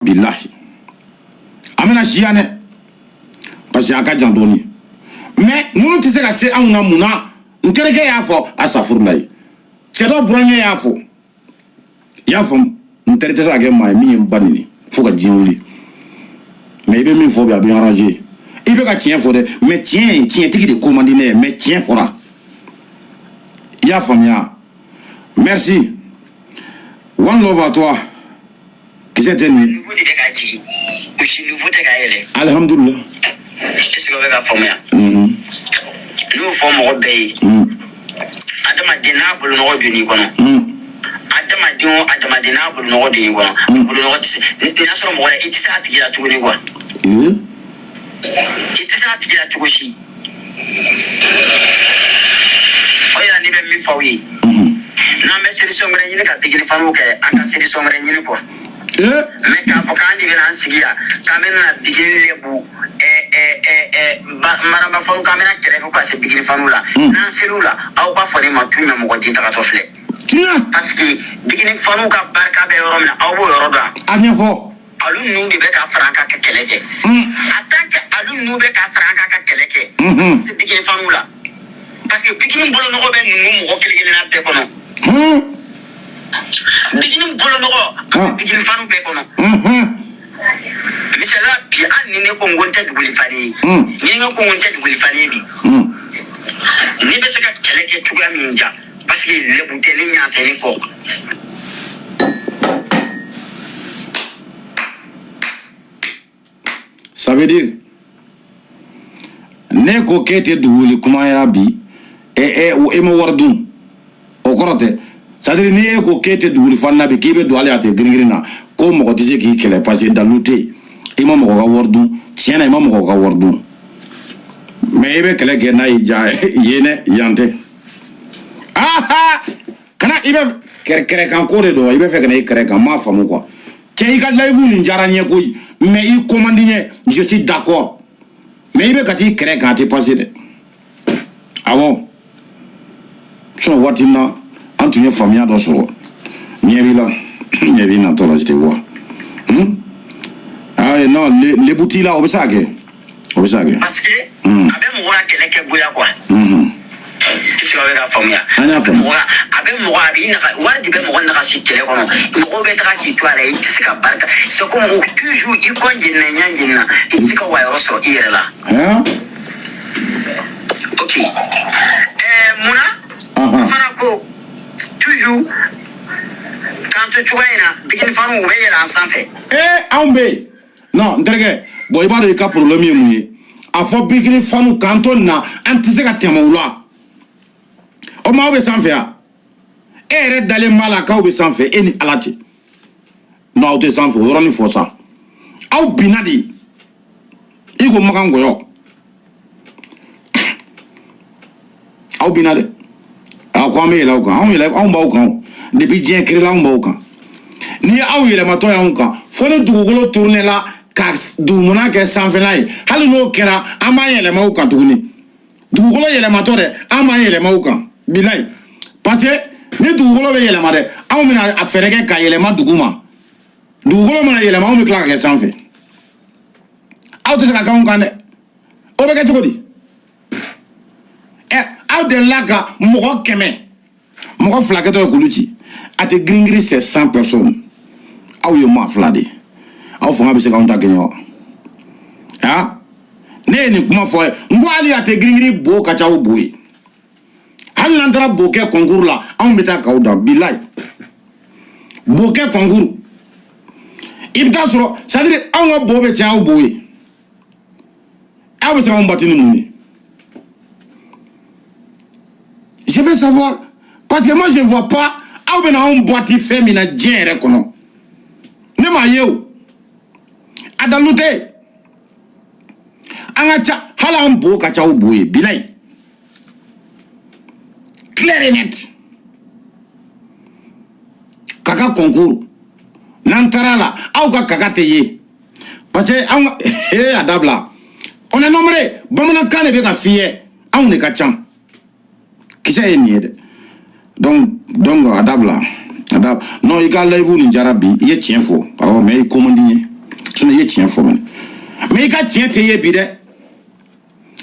billahi amena chiane parce que aka jandoni mais nous tise ka se amuna muna ntereke ya fo asafurlay cedo branye ya fo ntereke sa ke mai mi banini fo ka jinwili mais ibe mi fo bien arrangé ibe ka tien fo de mais tien tiki de commandiner mais tien fora ya famia merci one love à toi qui c'était ni alhamdulillah est-ce que vous avez famia nous formons obéi adama dina bulu no duni kono adama dina bulu no duni kono bulu no tse ni asoro mo wala itisa atira tuguni kwa itisa atira tugushi oya ni be mi fawi na me seri somre nyine ka bigini fanu ke aka seri somre nyine ko me ka fokandi be nan sigia kamena bigini lebu maramba fanu kamera kere ko se bigini fanu la nan selula au ba fone matunya mo godita ka tofle parce que bigini fanu ka barka be yoromna au bo yoroda anya fo alun nu be ka franka ka keleke attaque alun nu be ka franka ka keleke se bigini fanu la parce que bigini bolo no be nu mo keleke na te kono bigini bolo no bigini fanu be kono misala bi an ni ko ngonta dubuli fani ni ko ngonta dubuli fani bi ni be se ka keleke tuga minja parce que le bouteille nya tene ko ça veut dire ne ko kete dubuli kuma ya bi e mo wardun o korote ça veut dire ni ko kete dubuli fanna bi kibe do ale ate gringirina ko mo tise ki kele parce que daluté ima mo ga wardun tiena ima mo ga wardun mais ibe kele ke na ija yene yante kana ibe kere kan ko de do ibe fe kana kere kan ma famu quoi tiens ka live ni jaranye ko mais il commandine je suis d'accord mais ibe kati kere kan te passer de ah bon so watina antunye famia do soro nyebila nyebina to la je te vois ah non les boutiques là obsage parce que avec moi quelqu'un boya quoi qu'est-ce que avec la famille moi avec moi bina wa dibe mo na kasi tele kono mo be tra ki to ala itisika barka so ko mo toujours i ko njina nyanjina isika wa roso irela ok muna fara ko toujours quand tu vois ina bigin faru we yela sanfe ambe non nterege boy ba de ka problème yemu a fo bigin fanu kanton na antiseka temawula o ma be sanfe a ere dale mala ka o be sanfe eni alati no o te sanfe o roni fo sa au binadi igo makango yo au binade a ko me la o kan on ba o kan depuis bien créé là on ba o kan ni aw yele mato ya on kan fo ne dugukolo tourner la ka dumuna ke sanfe lai hali no kera ama yele ma o kan tuguni dugukolo yele mato de ama yele ma o kan bilai parce que ni dugukolo be yele ma de aw mina a fereke ka yele ma duguma dugukolo mana yele ma o mi kla ka sanfe aw te ka kan de o be ke tugodi aw de laga mo keme mo flaketo kuluchi ate gringri c'est 100 personnes aw yo ma flade aw fonga be se kan ta kenyo ne ni kuma fo mbo ali ate gringri bo ka chawo boy hal landra boke concours la aw meta ka odan bilay boke concours ibta soro ça veut dire aw bo be chawo boy aw be se kan batini muni je veux savoir parce que moi je vois pas aw be na on boîte femina jere kono ne ma yew adalute anga hala mbo ka cha ubuye bilay clair et net kaka concours nantarala aw ka kaka teye parce que adabla on a nommé bamana kane be ka fiye aw ne ka cham kisa yeniede donc adabla adab non il a live ni jarabi il est tien faux mais il commandine Ce n'est pas faux. Mais il y a tient te bi de.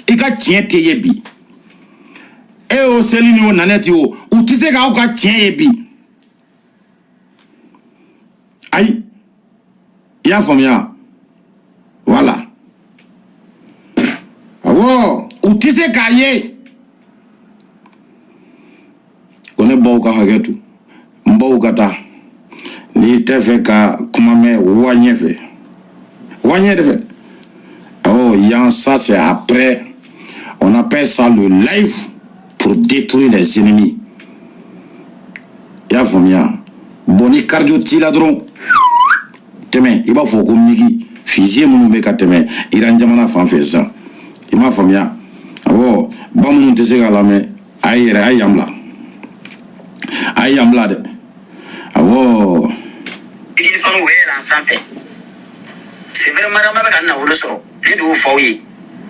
Il y a tient te bi. Et au selini au naneti o. Ou tu sais ka tient bi. Aïe. Il y a famille. Voilà. Oh, ou tu sais ka ye. On est bon ka hagetu. Mbo kata. Ni te fait ka kumame wanye fait. Wanye de fait. Oh, ça c'est après. On appelle ça le live pour détruire les ennemis. Ya famia. Boni cardio tila dron. Teme, il va faut qu'on migi. Fisier mon meka teme. Il a njamana fan fait ça. Il m'a famia. Oh, ba mon te se la me. Ayamla. Ayamla de. Oh. Il faut nous voir ensemble. C'est vraiment ma belle na volo so. Les deux foyer.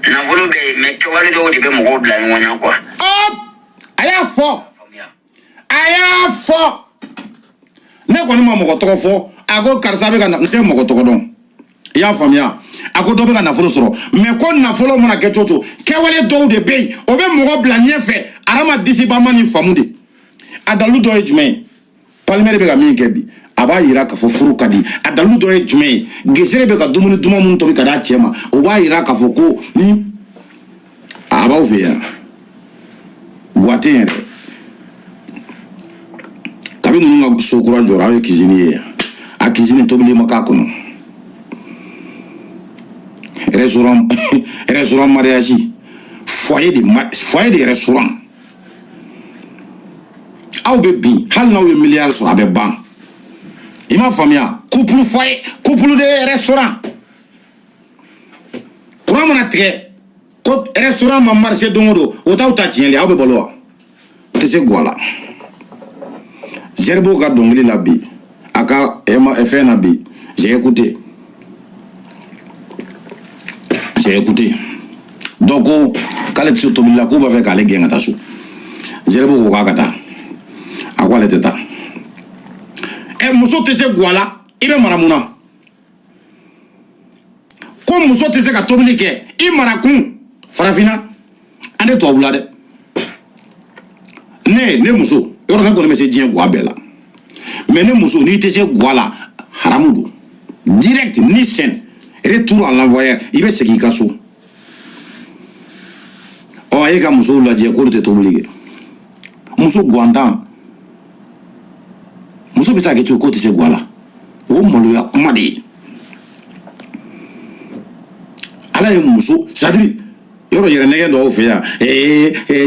Na volo be mais que wale do de be mo bla ngonya quoi. Oh! Aya fo. Aya fo. Ne ko ni mo ko to fo. Ago karsa be kana nte mo ko to don. Ya famia. Ago do be kana volo so. Mais ko na volo mo na ke toto. Ke wale do de be. O be mo bla nyefe. Arama disi ba mani famude. Adalu do ejme. Palmer be ga mi kebi. Aba yira ka fo furu kadi adalu do e jume gesere be ka dumuni duma mun to ka da chema o ba yira ka fo ko ni aba o via guatin kabi nu nga so kura jora e kizini a kizini to bili maka kono restaurant mariage foyer de restaurant aw be bi hal na o milliard so abe ban. Il m'a famille, couple foyer, couple de restaurant. Pour mon attrait, restaurant m'a marché d'ongo, autant t'as tien les abe bolo. Tu sais quoi là? Zerbo ka dongli la bi, aka ema FN na bi. J'ai écouté. Donc quand tu te la coupe avec aller gagner ta sou. Zerbo ko kata. Akwa le teta. Et muso te se guala ibe maramuna ko muso te se ka tobili ke I marakun farafina ande to wula de ne muso yoro na ko me se dien gwa bela mais ne muso ni te se guala haramudu direct ni sen retour à l'envoyeur ibe se ki kaso o aye ka muso la je ko te tobili ke muso guandan muso bisa ke côté c'est quoi là o malo ya kumadi ala ye muso c'est-à-dire yoro yere nege do fe ya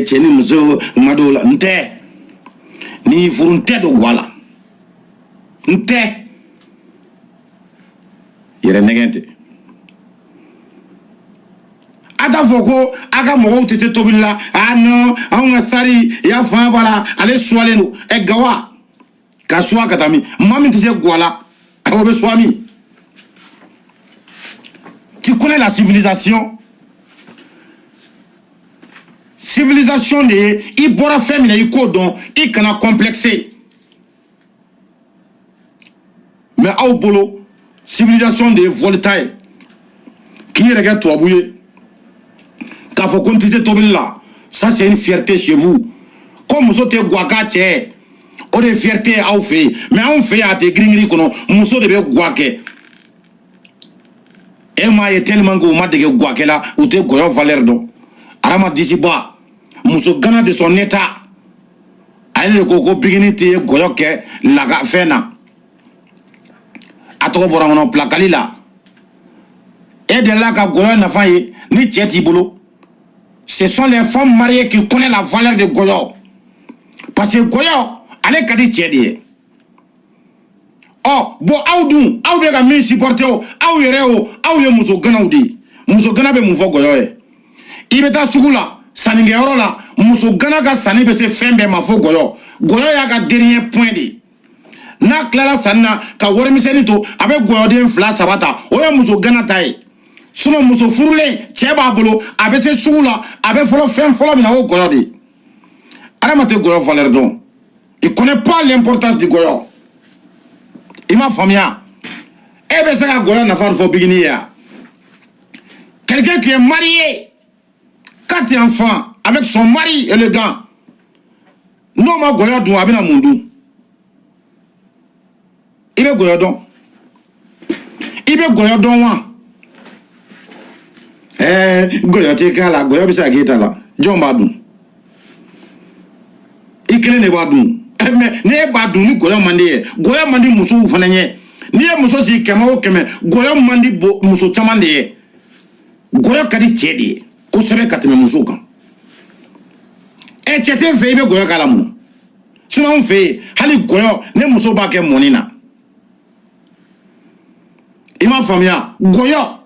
cheni muso mado la nte ni furunte do gwala nte yere negente ata foko aka mo tete tobilla ah non on sari ya fa bala ale soale no e gawa Kaswa katami, mami tu sais guala, awobe swami. Tu connais la civilisation? Civilisation de, il bora femina il kodon, il kana complexé. Mais au bolo, civilisation de Voltaire, qui regarde toi bouillé, quand faut continuer de là, ça c'est une fierté chez vous. Comme vous êtes guaka tché. O de fierté a fait mais on fait à te gringri kono muso de be guake e ma ye tellement que ma de guake là ou te goyo valeur do arama disiba muso gana de son état ale le koko bigini te goyo ke laga fena atoko bora ngono plakali la et de là ka goyo na faye ni tieti bolo ce sont les femmes mariées qui connaissent la valeur de goyo parce que goyo ale kadi tiedi oh bo awdu awbe ga mi supporter o aw yere o aw ye muso gana udi muso gana be mu fo goyo e ibeta sugula saninge yoro la muso gana ga sani be se fembe ma fo goyo ya ga dernier point de na clara sanna ka wori miseni to abe goyo de fla sabata o ye muso gana tai suno muso furule cheba bolo abe se sugula abe folo fem folo mina o goyo de aramate goyo valeur don. Il ne connaît pas l'importance du goyo. Il m'a famille. Eh bien, ça, Goya n'a pas de bigini. Quelqu'un qui est marié, 4 enfants, avec son mari élégant. Non, ma Goya doit avoir un monde. Il est Goya donc. Il est Goya donc. Goya teka la, Goya bisa gita la. John Badou. Ikele ne Badou. Mais ne Badou ni Goya mandi. Goya mandi muso fananye. Ni e muso si kema o keme. Goya mandi muso chamande. Goya kadi chedi. Ko sebe kateme muso kan. E chete fe ibe Goya kala mu. Sinon fe hali Goya ne muso ba ke monina. Ima famia Goya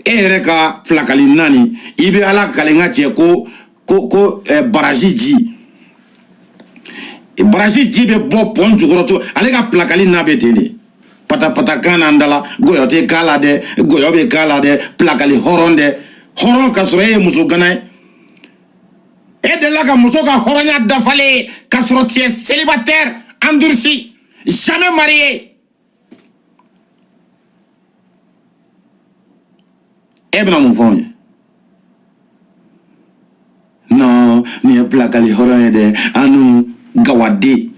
ereka plakali nani ibe ala kalenga che ko baraji ji baraji ji be bo pon jugoroto ale ka plakali na be tele pata kana andala Goya te kala de Goya be kala de plakali horonde horon kasro e muso ganay e de la ka muso ka horonya dafale kasro tie célibataire endurci jamais marié. Ebna mon fond. Non, ni plakali horon de anu gawadi.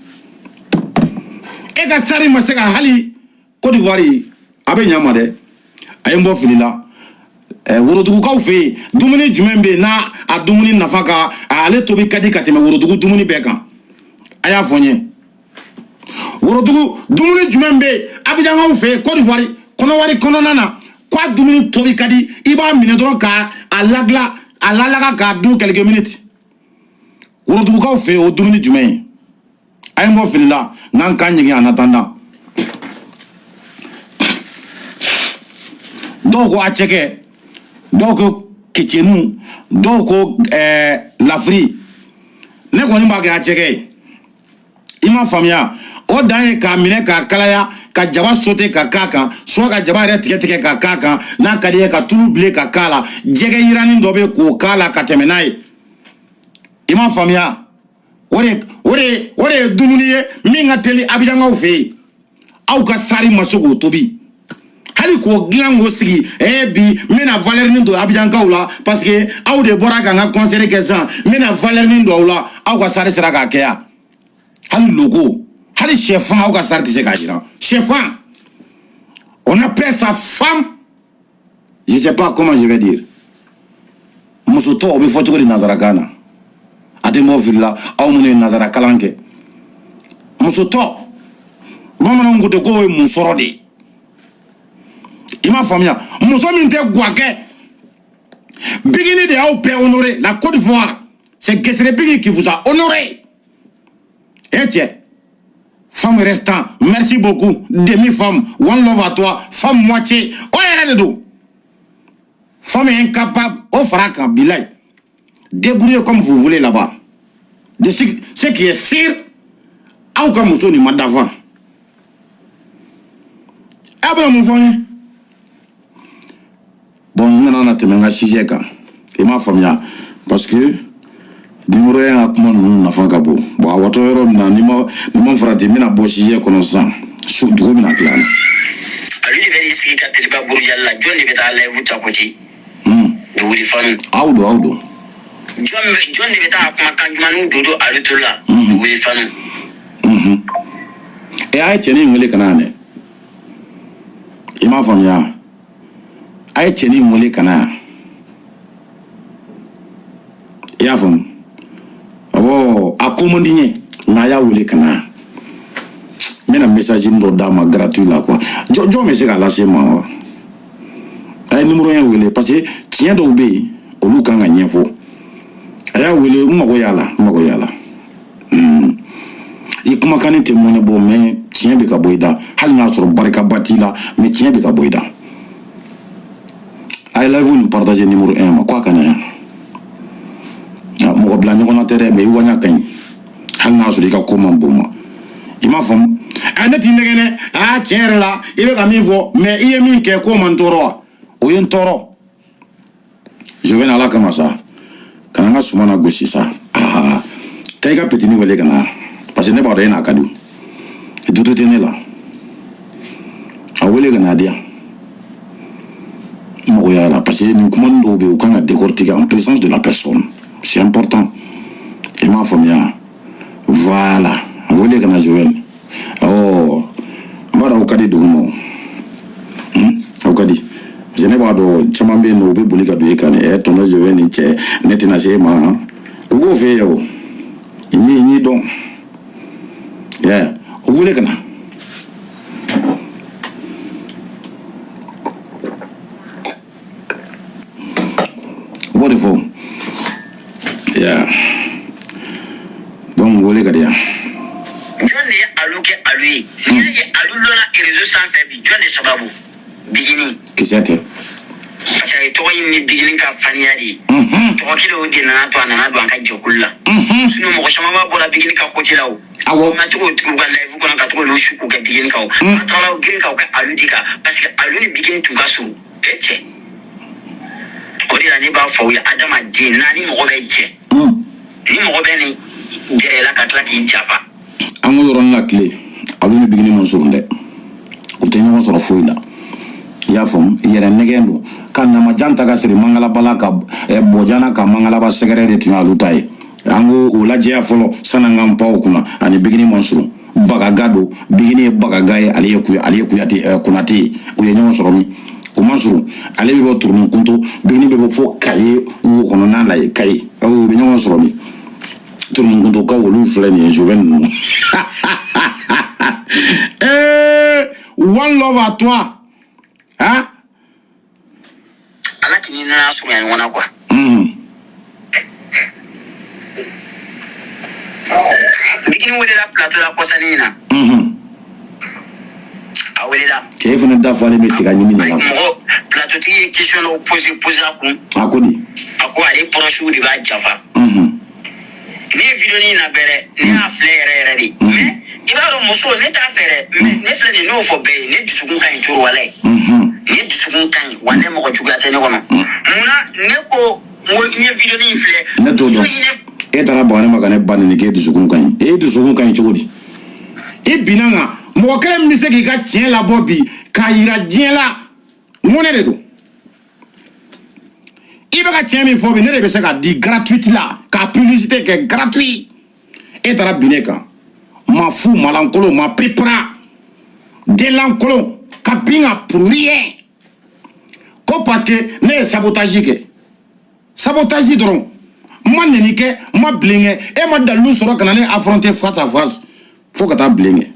E ka sari maseka hali Côte d'Ivoire abe nyama de ayembo filila worodugu kaw fe dumuni jumembe na a dumuni nafaka ale tobi kadi kateme worodugu dumuni beka aya fonye worodugu dumuni jumembe abijangaw fe Côte d'Ivoire kono wari kono nana quoi dumuni tobi kadi iba mine dron ka alagla alalaga ka du quelques minutes worodugu kaw fe o dumuni jumen ayembo filila nan kanyi en attendant. Donc à checker donc kitchenu donc l'Afrique ne koni ba ga checker ima famia o dan ka mine ka kalaya ka jaba sote ka kaka so ka jaba re tike ka kaka na kadiye ka trouble ka kala jege irani dobe ko kala ka temenai ima famia ore dumuni minga teli abijanga ofe au ka sari masugo tobi hali ko glango sigi bi mena valeur ni do abijanga ola parce que au de bora ka nga conseiller question mena valeur ni do ola au ka sari sera ka kea hali logo hali chefan au ka sari tise ka jira chefan on appelle sa femme je sais pas comment je vais dire musoto obi foto ko di nazarakana ademo villa au mune nazara kalanke musoto mama ngote ko e musorode ima famia muso min te guake bigini de au père honoré la Côte d'Ivoire c'est Gesere Bigi qui vous a honoré et tiens femme restant merci beaucoup demi femme one love à toi femme moitié oh y'a de dos femme incapable au frac bilay débrouillez comme vous voulez là-bas de ce qui est sûr au comme muso ni madavant abra mon voyez bon on a tellement sujet quand et ma famille parce que numéro 1 a comment nous n'a pas gabo bon à votre heure na ni mon frère de mina bo sujet connaissant sous du mina clan ali de ici ka teliba burjalla jonni beta live ta koti de wuri fanu audo jonni beta kuma kanjumanu dodo alitola wuri fanu et a tenu ngole kanane et ma famille a tenu ngole kana ya fam oh akomondinye na ya wole kana mena message ndo dama gratuit là quoi jo me c'est la c'est moi ay numéro 1 wole parce que tien do be olu kan gagner fo aya wole mako yala i kuma kan te mone bo mais tien be ka boida hal na sur barka batila mais tien be ka boida ay la vous nous partager numéro 1 ma quoi kana mo bla ni on tere be wanya kan hal na sur ka koma boma ima fam anati negene a tiere la ibe ka mi vo mais iye min ke ko man toro o yen toro je vais là comme ça quand on a souvent gauche ça t'as qu'à petit niveau les gars parce que n'est pas rien à cadeau et tout est né là wele kana dia moya parce que nous commandons au quand décortiquer en présence de la personne, c'est important. Et ma famille, voilà, wele kana joven. Oh, mara okadi dumo. Okadi. Je n'ai pas de chamambe no be bulika do ekane e tono joven ni che netina sema. Ugo fe yo. Ni donc. Yeah, wele kana. Wonderful. Yeah. Donc, vous voulez dire. John est alloué à lui. Il est alloué à réseau sans faire. John est sababu. Bigini. Qui c'est? Parce que toi, il est bigini ka faniari. Toi qui le dit nana toi nana doit en jokula. Sinon mon chamama pour la bigini ka côté là. Ah ouais. Ma trouve tu vas live qu'on a trouvé le chou ka bigini ka. Atala bigini ka alloué ka parce que alloué bigini tu ka sou. Etienne. Odi la ni ba fo ya adama di nani mo be je ni mo be ni de la katla ki jafa amu yoron la clé alu ni bigini mo surunde o te nyama soro fo ila ya fom yere negendo kan na majanta ga siri mangala balaka bojana ka mangala ba segere de tinalu tay angu o la je afolo sananga mpa okuna ani bigini mo suru bagagado bigini bagagaye aliyeku yati kunati o ye nyama soro mi o masuru ale be tourner konto bini be fo kaye ou kono na la kaye o be nyama soro mi tourner konto ka wolu flani joven one love à toi hein ala kini na suru yan wana kwa bikini wele la plateau la kosanina awela chef na dafa le metti ga nyimi na plateau ti question no poser akun akodi akwa ale proche di ba jafa ni video ni na bere ni aflere di mais ibaro muso ne ta fere ne fle ni no fo be ne dusukun kan turu wala ne dusukun kan wala mo ko jugata ne kono muna ne ko mo ni video ni fle ne to do e tara bone magane banni ni ke dusukun kan chogodi e binanga mo kele mi se ki ka tien la bobi ka ira dien la ngone de do ibe ka tien mi fo bi ne de be se ka di gratuite la ka publicité que gratuit et tara bineka ma fou malankolo ma prépara de l'ankolo ka binga pour rien ko parce que ne sabotage dron ma nenike ma blinge e ma dalu soro kana ne affronter face à face faut que ta blinge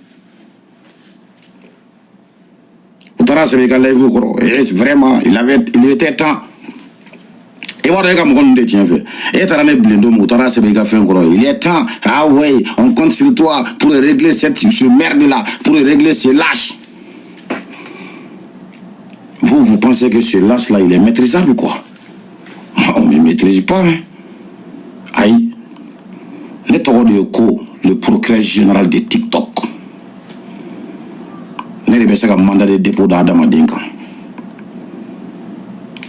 vraiment il était temps et voilà comme on dit tiens fait et t'as même blindo moutara c'est méga fait encore il est temps ah ouais on compte sur toi pour régler cette merde là pour régler ces lâches vous pensez que ce lâche là il est maîtrisable quoi on ne maîtrise pas hein aïe le procureur général de TikTok ne be se ka mandat de dépôt d'Adama Dinka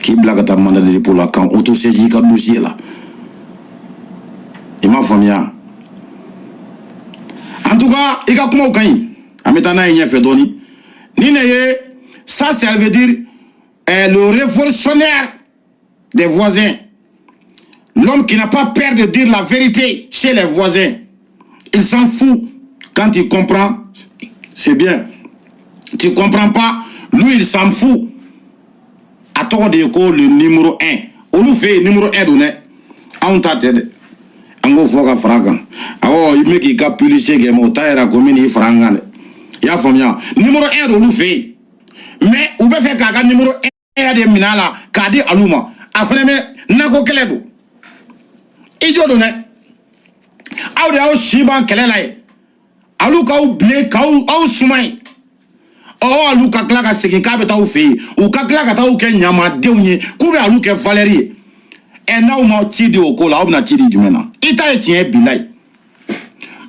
qui blague ta mandat de dépôt là quand auto-saisie ka dossier là il m'a famille en tout cas il a comment kan ametana y fait doni ni ne ça veut dire le révolutionnaire des voisins, l'homme qui n'a pas peur de dire la vérité chez les voisins. Il s'en fout. Quand il comprend, c'est bien. Tu comprends pas, lui il s'en fout. À toi de le numéro 1. On nous fait numéro 1 donné. On t'a aidé. On va faire franga. Alors il me qui capulise que mon taille a commis ni franga. Il y a famille. Numéro 1 on nous fait. Mais on peut faire caca numéro 1 de minala kadi aluma. Afin de nako kelebo. Idiot donné. Aw de aw shiban kelela ye. Alu ka ou blé ka ou soumay. Oh alu ka kla ka segin ka beta ou fe. Ou ka kla ka ta ou ke nyama deunye. Ku be alu ke Valérie. Et now ma tidi oko la ou na tidi du mena. Ita e tien bilay.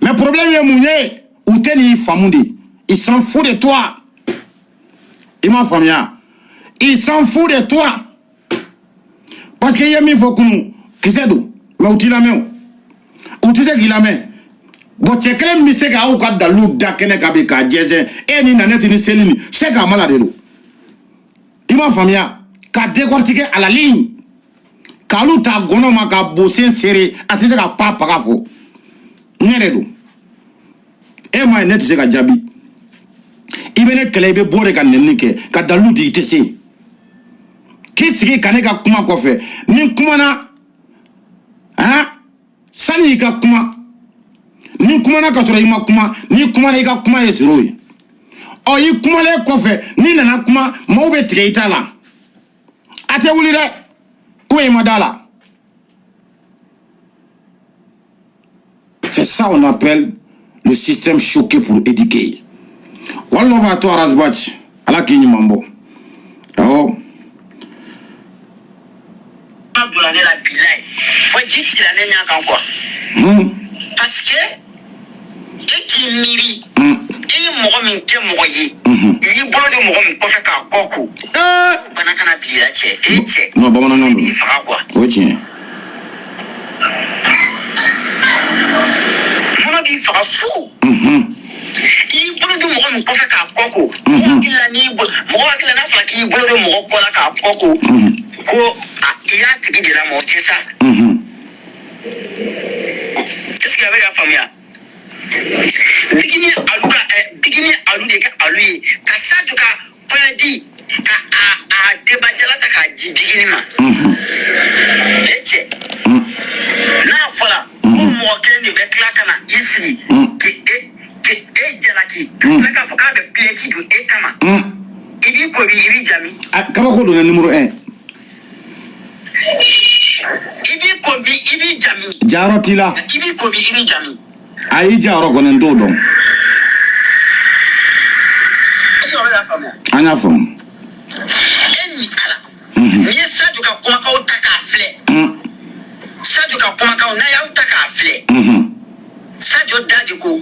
Mais problème est mounier ou teni famundi. Il s'en fout de toi. Il m'a famille. Il s'en fout de toi. Parce que y'a mis faut qu'on qui c'est d'où. Mais où tu la mets? Où tu sais qu'il la met? Bon, tu es quand même mis à ou quand dalou dakene kabika djeze et ni nanette ni selini c'est qu'à maladelo. Il m'a famille qu'a décortiqué à la ligne. Kalou ta gono ma ka bosser serré à te ka pas parafo. Nyeredo. E ma net se ka jabi. Ibene kelebe bore ka nenike ka dalou di tese. Kisiki kaneka kuma kofe. Ni kuma na hein? Sani ka kuma ni kuma na kasoro ima kuma ni kuma na ika kuma yesiro yi o yi kuma le kofe ni nana kuma mo be tige itala ate wuli de ko e madala. C'est ça on appelle le système choqué pour éduquer. Wallo va to arasbach ala ki nyambo oh abula ne la bilai faut jiti la ne nyaka quoi parce que et qui miri et mo min ke mo yi yi bolo de mo min ko fe ka koku bana kana bi la che e che no ba mana ngam fa quoi o tien mo bi fa fou yi bolo de mo min ko fe ka koku mo kila ni mo kila na fa ki bolo de mo ko la ka koku ko ya tigi de la mo tesa qu'est-ce qu'il y avait la famille bigini alu de ka alu ka sadu ka koladi ka a debajala ta ka di bigini ma eche na fola ko mo ken de bekla kana isi ke jalaki la ka foka be pleki du etama ibi ko bi jami kaba ko do na numéro 1 ibi jami jarotila ibi ko bi ibi jami ayi jaro ko nen do dom anya fam eni ala ni sadu ka kuma ka utaka fle sadu ka kuma ka na ya utaka fle sadu dadi ko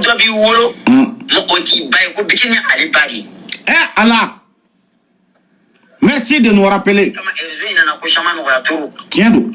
do bi woro mo oti bay ko bikini ali bari Allah. Merci de nous rappeler. Tiens donc.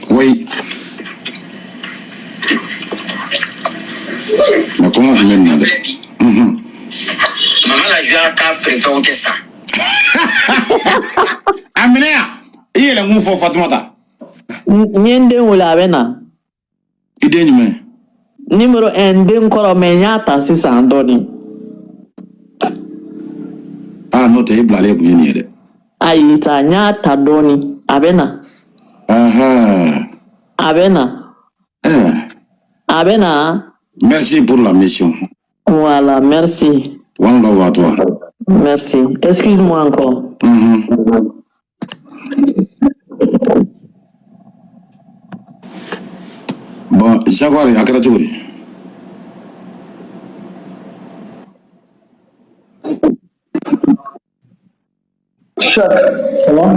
Oui. Oui. Mais comment vous m'aimez? Maman la joie à faire ça. Aminea, il est le mot pour Fatoumata. Nyende wula bena. Idée numéro. Numéro 1 den koro menyata si sandoni. Ah non, t'es blalé pour venir. Ayi ta nyata doni abena. Abena. Abena. Merci pour la mission. Voilà, merci. One love à toi. Merci. Excuse-moi encore. Bon, Jaguar, à quel âge? Chak, ça va?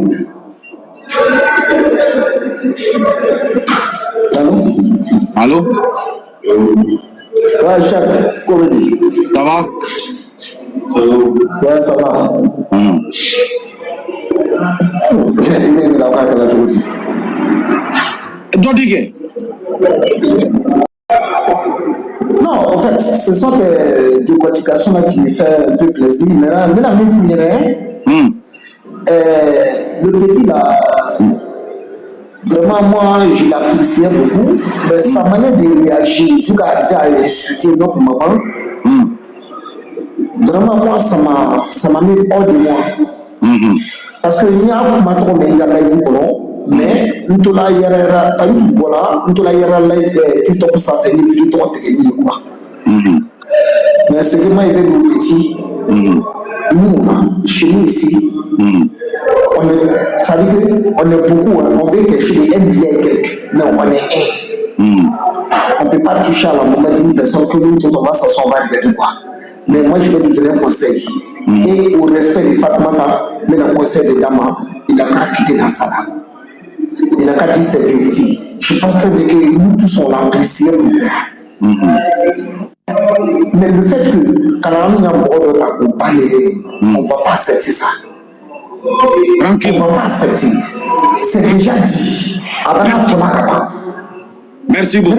Allô? Ouais, Chak, comédie. Ça va? Ouais, ça va. Il est là, quel âge aujourd'hui? Dodigé. Non, en fait, ce sont des décortications là qui me font un peu plaisir. Mais là, le petit là, vraiment moi je l'appréciais beaucoup, mais sa manière de réagir, jusqu'à arriver à insulter notre maman, vraiment moi ça m'a mis hors de moi. Parce que il y a un trop mais il y a la vie mais nous la yara pas du bola, nous la yara la TikTok ça fait une vidéo technique quoi. Mais c'est vraiment il veut le petit. Nous chez nous ici. Ça veut dire qu'on est beaucoup, on veut quelque chose de bien quelque, mais on est un. On ne peut pas toucher à la maman d'une personne que nous, on va s'asseoir, on va regarder quoi. Mais moi, je vais lui donner un conseil. Et au respect de Fatmata, mais le conseil de Dama, il n'a qu'à quitter dans ça là. Il n'a qu'à dire cette vérité. Je pense que nous tous on l'a apprécié. Mais le fait que quand on a un bord de parler, on ne va pas accepter ça. Tranquille. On ne va pas accepter. C'est déjà dit. Merci beaucoup.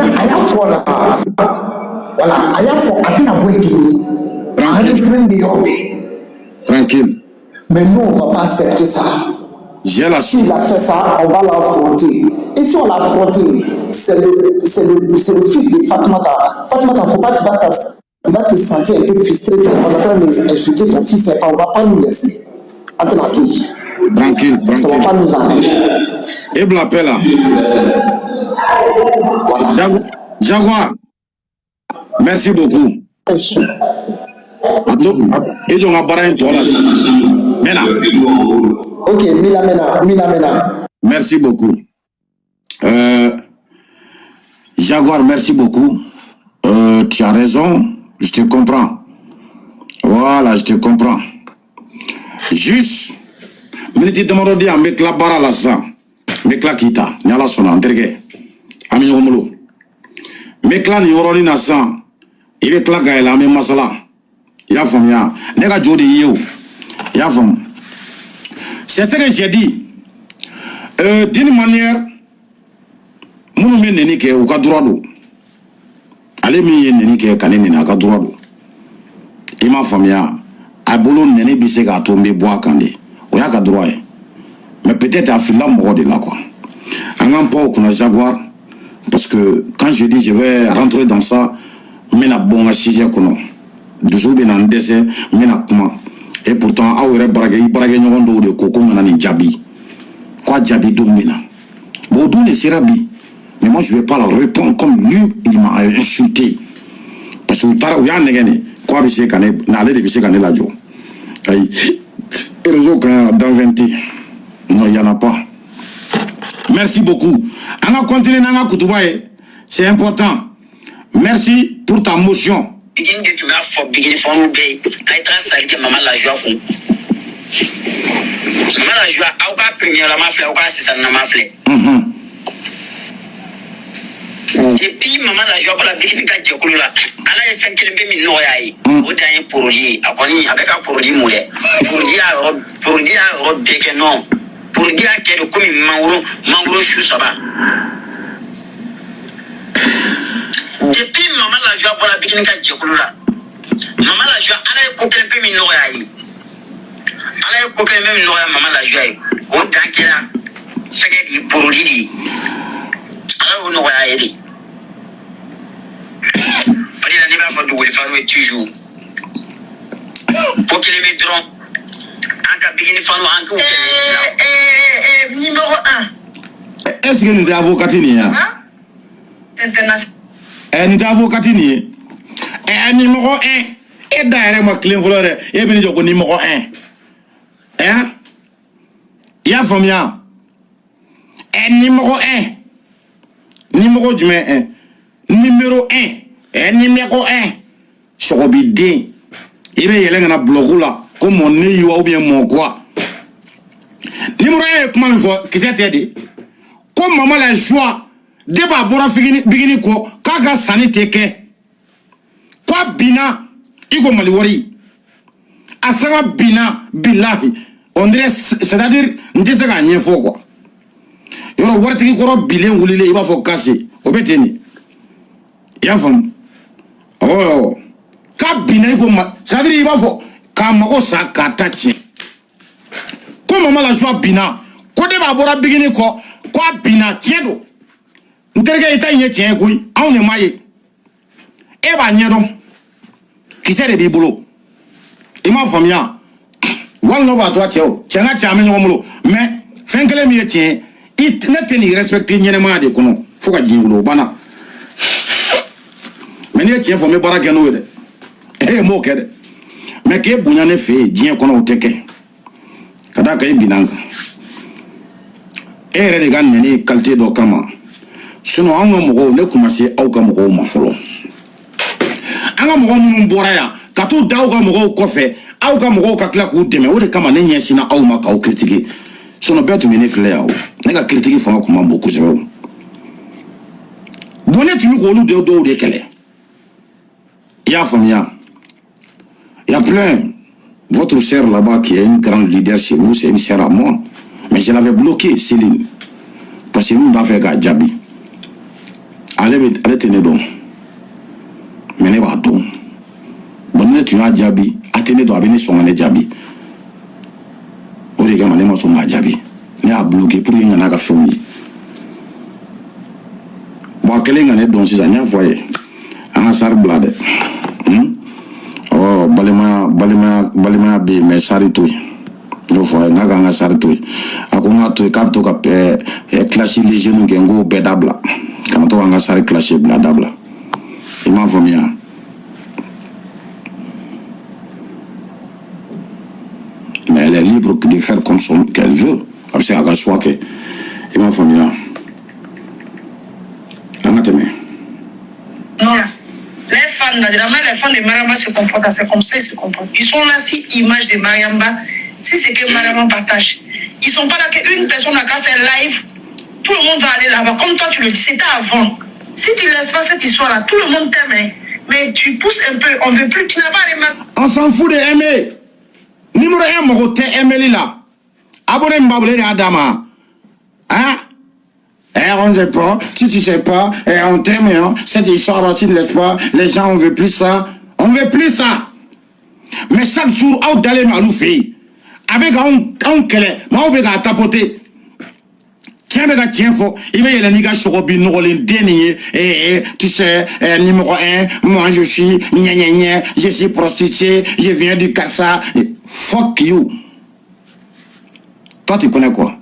Tranquille. Mais nous, on ne va pas accepter ça. S'il a fait ça, on va l'affronter. Et si on l'affronte, c'est le fils de Fatmata. Fatmata, faut pas, tu vas te sentir un peu frustré. On est en train d'insulter ton fils, on ne va pas nous laisser. Tranquille. Ça ne va pas nous arranger. Et Blapé là. Voilà. Jaguar. Merci beaucoup. Et donc, on va parler de toi. Ok, Mila. Merci beaucoup. Jaguar, merci beaucoup. Tu as raison, je te comprends. Voilà, je te comprends. Juste, minute de dire, avec la barre à la sang, avec la kita, nyala sona, entregue. Ami Romulo. Avec la nioroni na sang, il est là, il a même masala. Ya fam ya, nega jodi yo. Ya fam. C'est ce que j'ai dit. D'une manière, nous menons que au cadre allez me que kanene na cadre il m'a famille a bolo nene bise ka tomber bois kande o ya cadre mais peut-être à fila mort de là quoi on pas au Jaguar parce que quand je dis je vais rentrer dans ça mais na bon à sujet kono dusu be nan dese mais na kuma et pourtant a were brague nyon do de koko na ni jabi quoi jabi domina Bodou ne sera bi. Mais moi, je ne vais pas leur répondre comme lui, il m'a insulté. Parce que vous avez dit, quoi, c'est qu'on est allé de la radio. Et réseau dans 20 ans. Non, il n'y en a pas. Merci beaucoup. On va continuer dans la Koutoubaye. C'est important. Merci pour ta motion. Maman la joie, au cas premier, la mafle, au cas c'est ça, la mafle. Depuis maman la joie pour la bille ka jekulu la ala ye fɛn kelen bɛ min nɔgɔya ye o dan ye produit a kɔni a bɛ ka produit mun dɛ produit a yɔrɔ bɛɛ kɛ non produit a kɛ de komi mangoro su saba depuis maman la joie pour la bille ka jekulu la maman la joie ala ye ko kelen bɛ min nɔgɔya ye ala ye ko kelen bɛ min nɔgɔya maman la joie ye o dan kɛra fɛngɛ de ye produit de ye ala y'o nɔgɔya ye de. Il n'y a pas de faire toujours. Pour qu'il ait drone, un cabinet numéro 1. Est-ce que nous avons avocatini? Nous avons avocatini. Numéro 1. Et derrière moi, clé voleur, et bien le numéro 1. Hein? Il y a famille. Numéro 1. Numéro du 1. Numéro 1. Et numéro 1. Chorobidin. Il y a un blog là. Comme on est ou bien mon quoi. Numéro 1, comment il faut que c'est aidé. Comme maman la joie. Débat bora bigini ko. Kaga saniteke. Quoi bina. Igo maliwari. Asanga bina. Billahi. On dirait, c'est-à-dire, on dit ça qu'il y a un faux quoi. Il y a un wartiki koro bilin ou l'île, il va faut casser. Au béteni. Il y a un fond. Oh. Quand bina, c'est-à-dire, il va faut. Quand mako sa katachi. Comme maman la joie bina. Quand débat bora bigini ko. Quoi bina, tiens do. N'terga ita yé tiens koui. On est maillé. Eh ben, n'y a donc. Qui c'est les biboulot? Il m'a famille. One love à toi, tiens. Tiens, tu as mis au moulot. Mais, fin que les mieux tiens. Il n'a tenu respecter n'y a pas de kono. Faut que j'y oulot, bana. Mais n'y a tiens, faut me baragano. Eh, mo kede. Mais que bouillane fait, j'y kono au teke. Kadaka y binanga. Eh, les gars, n'y qualité d'okama. Sinon, on ne commence aw ka mɔgɔw ma fɔlɔ an ka mɔgɔ minnu bɔra yan ka t'u da aw ka mɔgɔw kɔfɛ aw ka mɔgɔw ka tila k'u dɛmɛ o de kama ne ɲɛsinna aw ma k'aw critiquer sinon bɛɛ tun bɛ ne filɛ yan o ne ka critique fanga tun man bon kosɛbɛ bon ne tun bɛ k'olu dɔw de kɛlɛ i y'a faamuya il y a plein votre sœur là-bas qui est une grande leader chez vous c'est une sœur à moi mais je l'avais bloqué Céline parce que nous b'a fait ka jaabi ale tɛ ne dɔn mais ne b'a dɔn bon ne tun y'a jaabi a tɛ ne dɔn a bɛ ne sɔn ka ne jaabi o de kama ne ma sɔn k'a jaabi ne y'a bloqué pour que n kana ka fɛnw ye bon a kɛlen ka ne dɔn sisan n y'a fɔ a ye an ka sari bila dɛ balimaya bɛ yen mais sari to yen n y'o fɔ a ye n k'a k'an ka sari to yen a ko n k'a to yen k'a bɛ to ka kilasi légers kɛ n k'o bɛɛ dabila kana to k'an ka sari kilasi bila dabila i m'a faamuya mais elle est libre de faire comme qu'elle veut a bɛ se k'a ka choix kɛ i m'a faamuya an ka tɛmɛ. Les fans, naturellement, les fans de Mariamba se comportent, c'est comme ça ils se comportent. Ils sont là si image de Mariamba, si c'est que Mariamba partage. Ils sont pas là qu'une personne n'a qu'à faire live, tout le monde va aller là-bas. Comme toi tu le dis, c'était avant. Si tu laisses pas cette histoire-là, tout le monde t'aime, mais tu pousses un peu, on veut plus, tu n'as pas les mains. On s'en fout de aimer. Numéro 1, mon côté, aimer là. Abonnez m'abonner à Dama. Hein? On ne sait pas, si tu sais pas, on t'aime, hein. Cette histoire aussi ne laisse pas, les gens on veut plus ça, mais chaque jour, on d'aller à nous faire, avec un kele, moi on veut tapoter, tiens, fort, il va y aller, niga chorobi, n'olin dénier, tu sais, numéro 1, moi je suis, je suis prostituée, je viens du Kassa, fuck you. Toi tu connais quoi?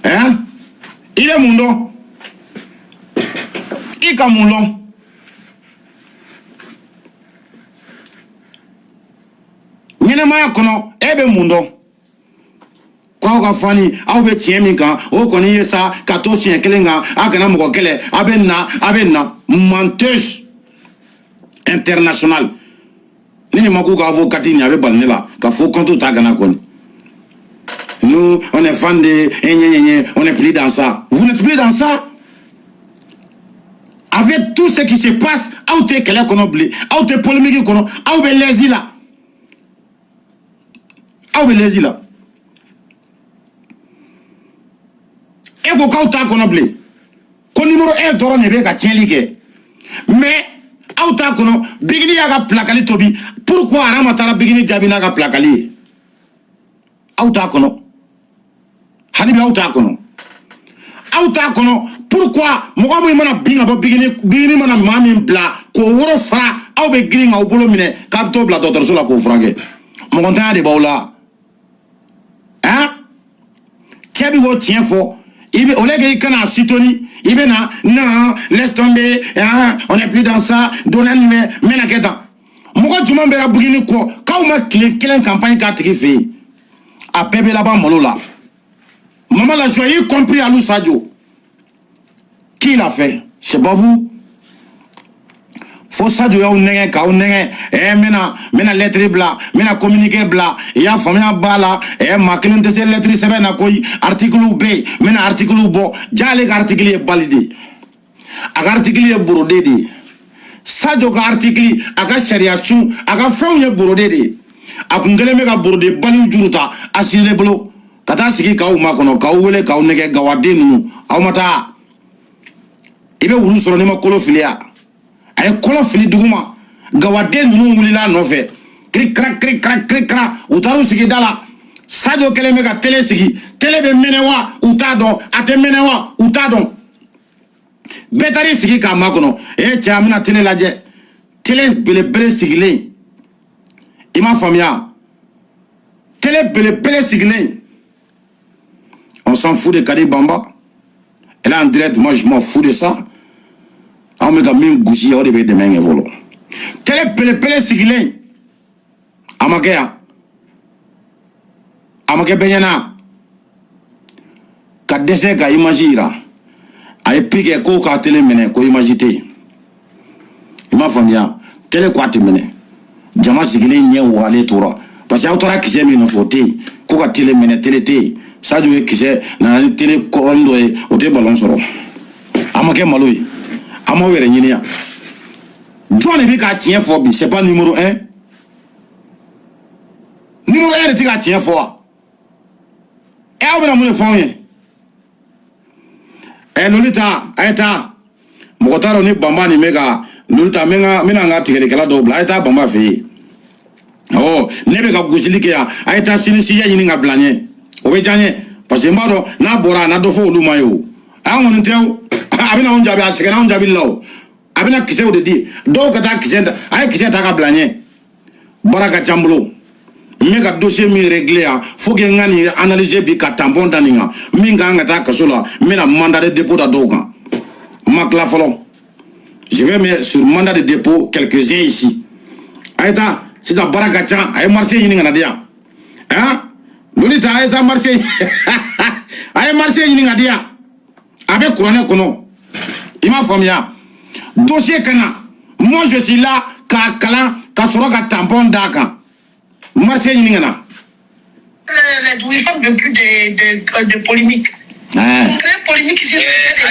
Hein? Il est mon nom. Il est mon nom. Nyemaya kono ebe mon nom. Kwa ka fani aw be tiɲɛ min kan o kɔni ye sa ka to siɲɛ kelen kan a kana mɔgɔ kɛlɛ a bɛ na menteuse internationale ni ma ko ka avocat ni a bɛ bali ne la ka fo compte ta kana kɔni. Nous, on est fans de... On n'est plus dans ça. Vous n'êtes plus dans ça. Avec tout ce qui se passe, où t'es qu'elle est oublié, où t'es polémique, où t'es lési là. Où t'es lési là. Et pourquoi t'as qu'on oublié? Qu'on numéro 1 d'or ne veut qu'à tiens ligue. Mais, où t'as qu'on bigini à la placali tobi. Pourquoi Aramatara bigini diabina à la placali? Où t'as qu'on Hanibi aw t'a kɔnɔ pourquoi mɔgɔ min mana bin ka bɔ bigini mana maa min bila k'o woro fara aw bɛ girin k'aw bolo minɛ k'a bɛ t'o bila dɔgɔtɔrɔso la k'o furakɛ mɔgɔntanya de b'aw la hein cɛ bɛ k'o tiɲɛ fɔ i bɛ au lieu que i kana sitoni i bɛ na non laisse tomber hein on n'est plus dans ça donna nin bɛ n bɛna kɛ tan mɔgɔ jumɛn bɛra bugini kɔ k'aw ma tile kelen campagne k'a tigi fɛ yen a bɛɛ bɛ laban malo la. Maman l'a joyeux compris à Lou Sadio. Qui l'a fait? C'est pas vous. Faut Sadio y'a unenge ka unenge. Mena lettre bla, mena communiqué bla. Y'a famille bala. Makilun te se lettre sebe na koi. Article B, mena article bo. Jale ka article ye balide. Aka article ye borodé de. Sadio ka article aka sharia su aka fɛnw ye borodé de. Akungele me ka borodé bali juruta asile bolo. Kata sigi k'aw ma kɔnɔ k'aw wele k'aw nɛgɛ gawaden ninnu aw ma taa i bɛ wulu sɔrɔ n'i ma kolo fili a ye kolo fili duguma gawaden ninnu wulila a nɔfɛ kirikara u taara u sigi da la Sadio kɛlen bɛ ka télé sigi télé bɛ mɛnɛ wa u t'a dɔn a tɛ mɛnɛ wa u t'a dɔn bɛɛ taara i sigi k'a ma kɔnɔ cɛ an bɛna télé lajɛ télé belebele sigilen i m'a faamuya télé belebele sigilen. On s'en fout de Kadi Bamba. Elle est en direct, moi je m'en fous de ça. On me gamin gouchi, on devait demain et volo. Télé pele sigilin. Amakea. Amake benyana. Ka dese ka imagira. ay pique ko ka télé mene ko imagité ima famia télé ko atimene jama sigile nye wale tora parce que autora kise mi no foté ko ka télé mene télé té ça joue kise na télé korondo e o te ballon soro amake maloyi ama wéré ñinia John bi ka tien fo bi c'est pas numéro 1 numéro 1 de ka tien fo e a bena mo le fon ye e lolita ayta mo taro ni bamba ni mega lolita menga mina nga tigere kala do bla ayta bamba fi oh nebe ka gusili ke ya ayta sini siya yini nga blanye o be janye parce que mbaro na bora na do fo luma yo a won tew abina on jabi asikana on jabi law abina kise o de di do ka ta kise ay kise ta ka blanye baraka chambulo mi ka dossier mi réglé a faut que ngani analyser bi ka tampon daninga mi nga ta kasola mi na mandat de dépôt da doga makla folo je vais mettre sur mandat de dépôt quelques-uns ici aita c'est da baraka cha ay marché yini ngana dia hein lolita aita marché ay marché yini ngana dia avec couronne kono il m'a famia dossier kana moi je suis là ka kala ka soro ka tampon daka marché yini ngana il faut de plus de polémique. Très polémique ici. Quand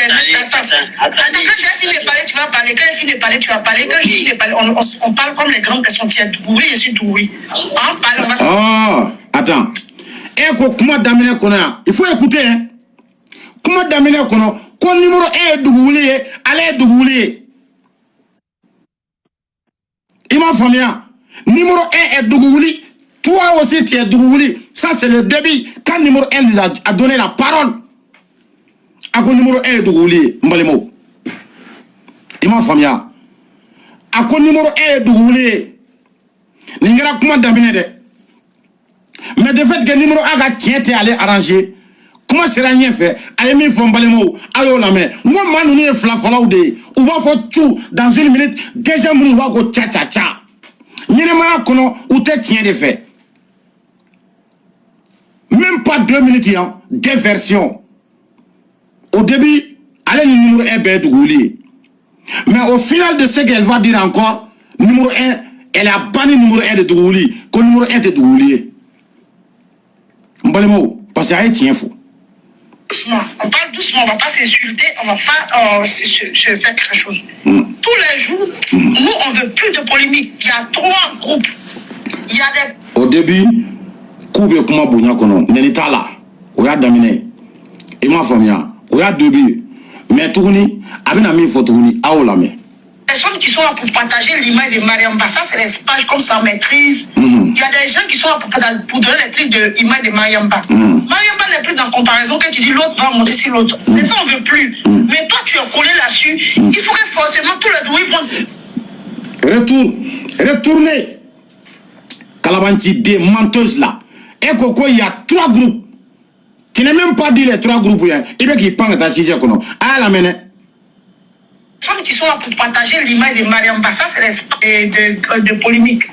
j'ai fini de parler, tu vas parler. Quand j'ai fini de parler, tu vas parler. Quand je finis de parler, on parle comme les grandes personnes qui sont douées. Je suis douée. On parle, on va. Oh, attends. Et comment d'amener qu'on a? Il faut écouter. Hein? Comment d'amener qu'on a? Quand numéro 1 est doué, allez doué. Il m'a famille. Numéro 1 est doué. Toi aussi, tu es doué. Ça, c'est le début. Quand numéro 1 lui a donné la parole. A ko numéro 1 est doué. Mbalemo. Il m'a famille. A ko numéro 1 est doué. N'ingera comment d'amener de. Mais de fait que numéro 1 a tient allé arranger. Comment sera rien fait? Aïe mi font balemo. Aïe la main. Moi man ni flafala ou de. Ou va faut tout dans une minute. Déjà mon va go tcha tcha tcha. Ni ne m'a kono ou te tient de fait. Même pas 2 minutes hein. Des versions. Au début, allez le numéro 1 est doué. Mais au final de ce qu'elle va dire encore, numéro 1, elle a banni numéro 1 de doué. Que numéro 1 de doué. Mbalemo, parce que ça tient fou. On parle doucement, on ne va pas s'insulter, on ne va pas se faire quelque chose. Tous les jours, nous, on ne veut plus de polémique. Il y a 3 groupes. Il y a des... Au début, Koube Kuma Bounya Kono, Nenita là, on a dominé. Et ma famille, on a début. Mais Tourni, Abina mi faut Tourni, à Olame. Personnes qui sont là pour partager l'image de Mariamba, ça c'est les pages comme ça maîtrise. Il y a des gens qui sont là pour donner les trucs de l'image de Mariamba. Mariamba n'est plus dans comparaison quand tu dis l'autre va monter sur l'autre. C'est ça, on ne veut plus. Mais toi, tu es collé là-dessus. Il faudrait forcément tous les doués vont... Retournez. Kalabanti des menteuses là. Et Koko, il y a 3 groupes. Tu n'as même pas dit les 3 groupes. Il veut qu'il parle de ta sixième. À la mène. Femmes qui sont là pour partager l'image de Mariamba, ça c'est de polémique.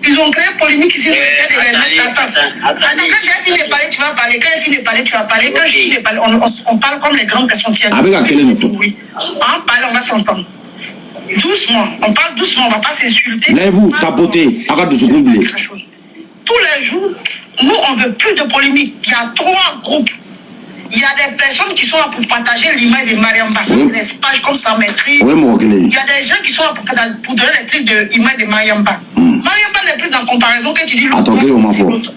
Ils ont créé polémique ici. Attends, quand j'ai fini de parler, tu vas parler. Quand j'ai fini de parler, tu vas parler. Quand je finis de parler, on parle comme les grandes personnes qui ont avec quel niveau? On parle, on va s'entendre. Doucement, on parle doucement, on ne va pas s'insulter. Lève-vous, tapotez, arrête de se combler. Tous les jours, nous on ne veut plus de polémique. Il y a 3 groupes. Il y a des personnes qui sont là pour partager l'image de Mariamba, ça c'est des pages comme ça maîtrise. Il y a des gens qui sont là pour donner les trucs de l'image de Mariamba. Mariamba n'est plus dans comparaison quand tu dis l'autre.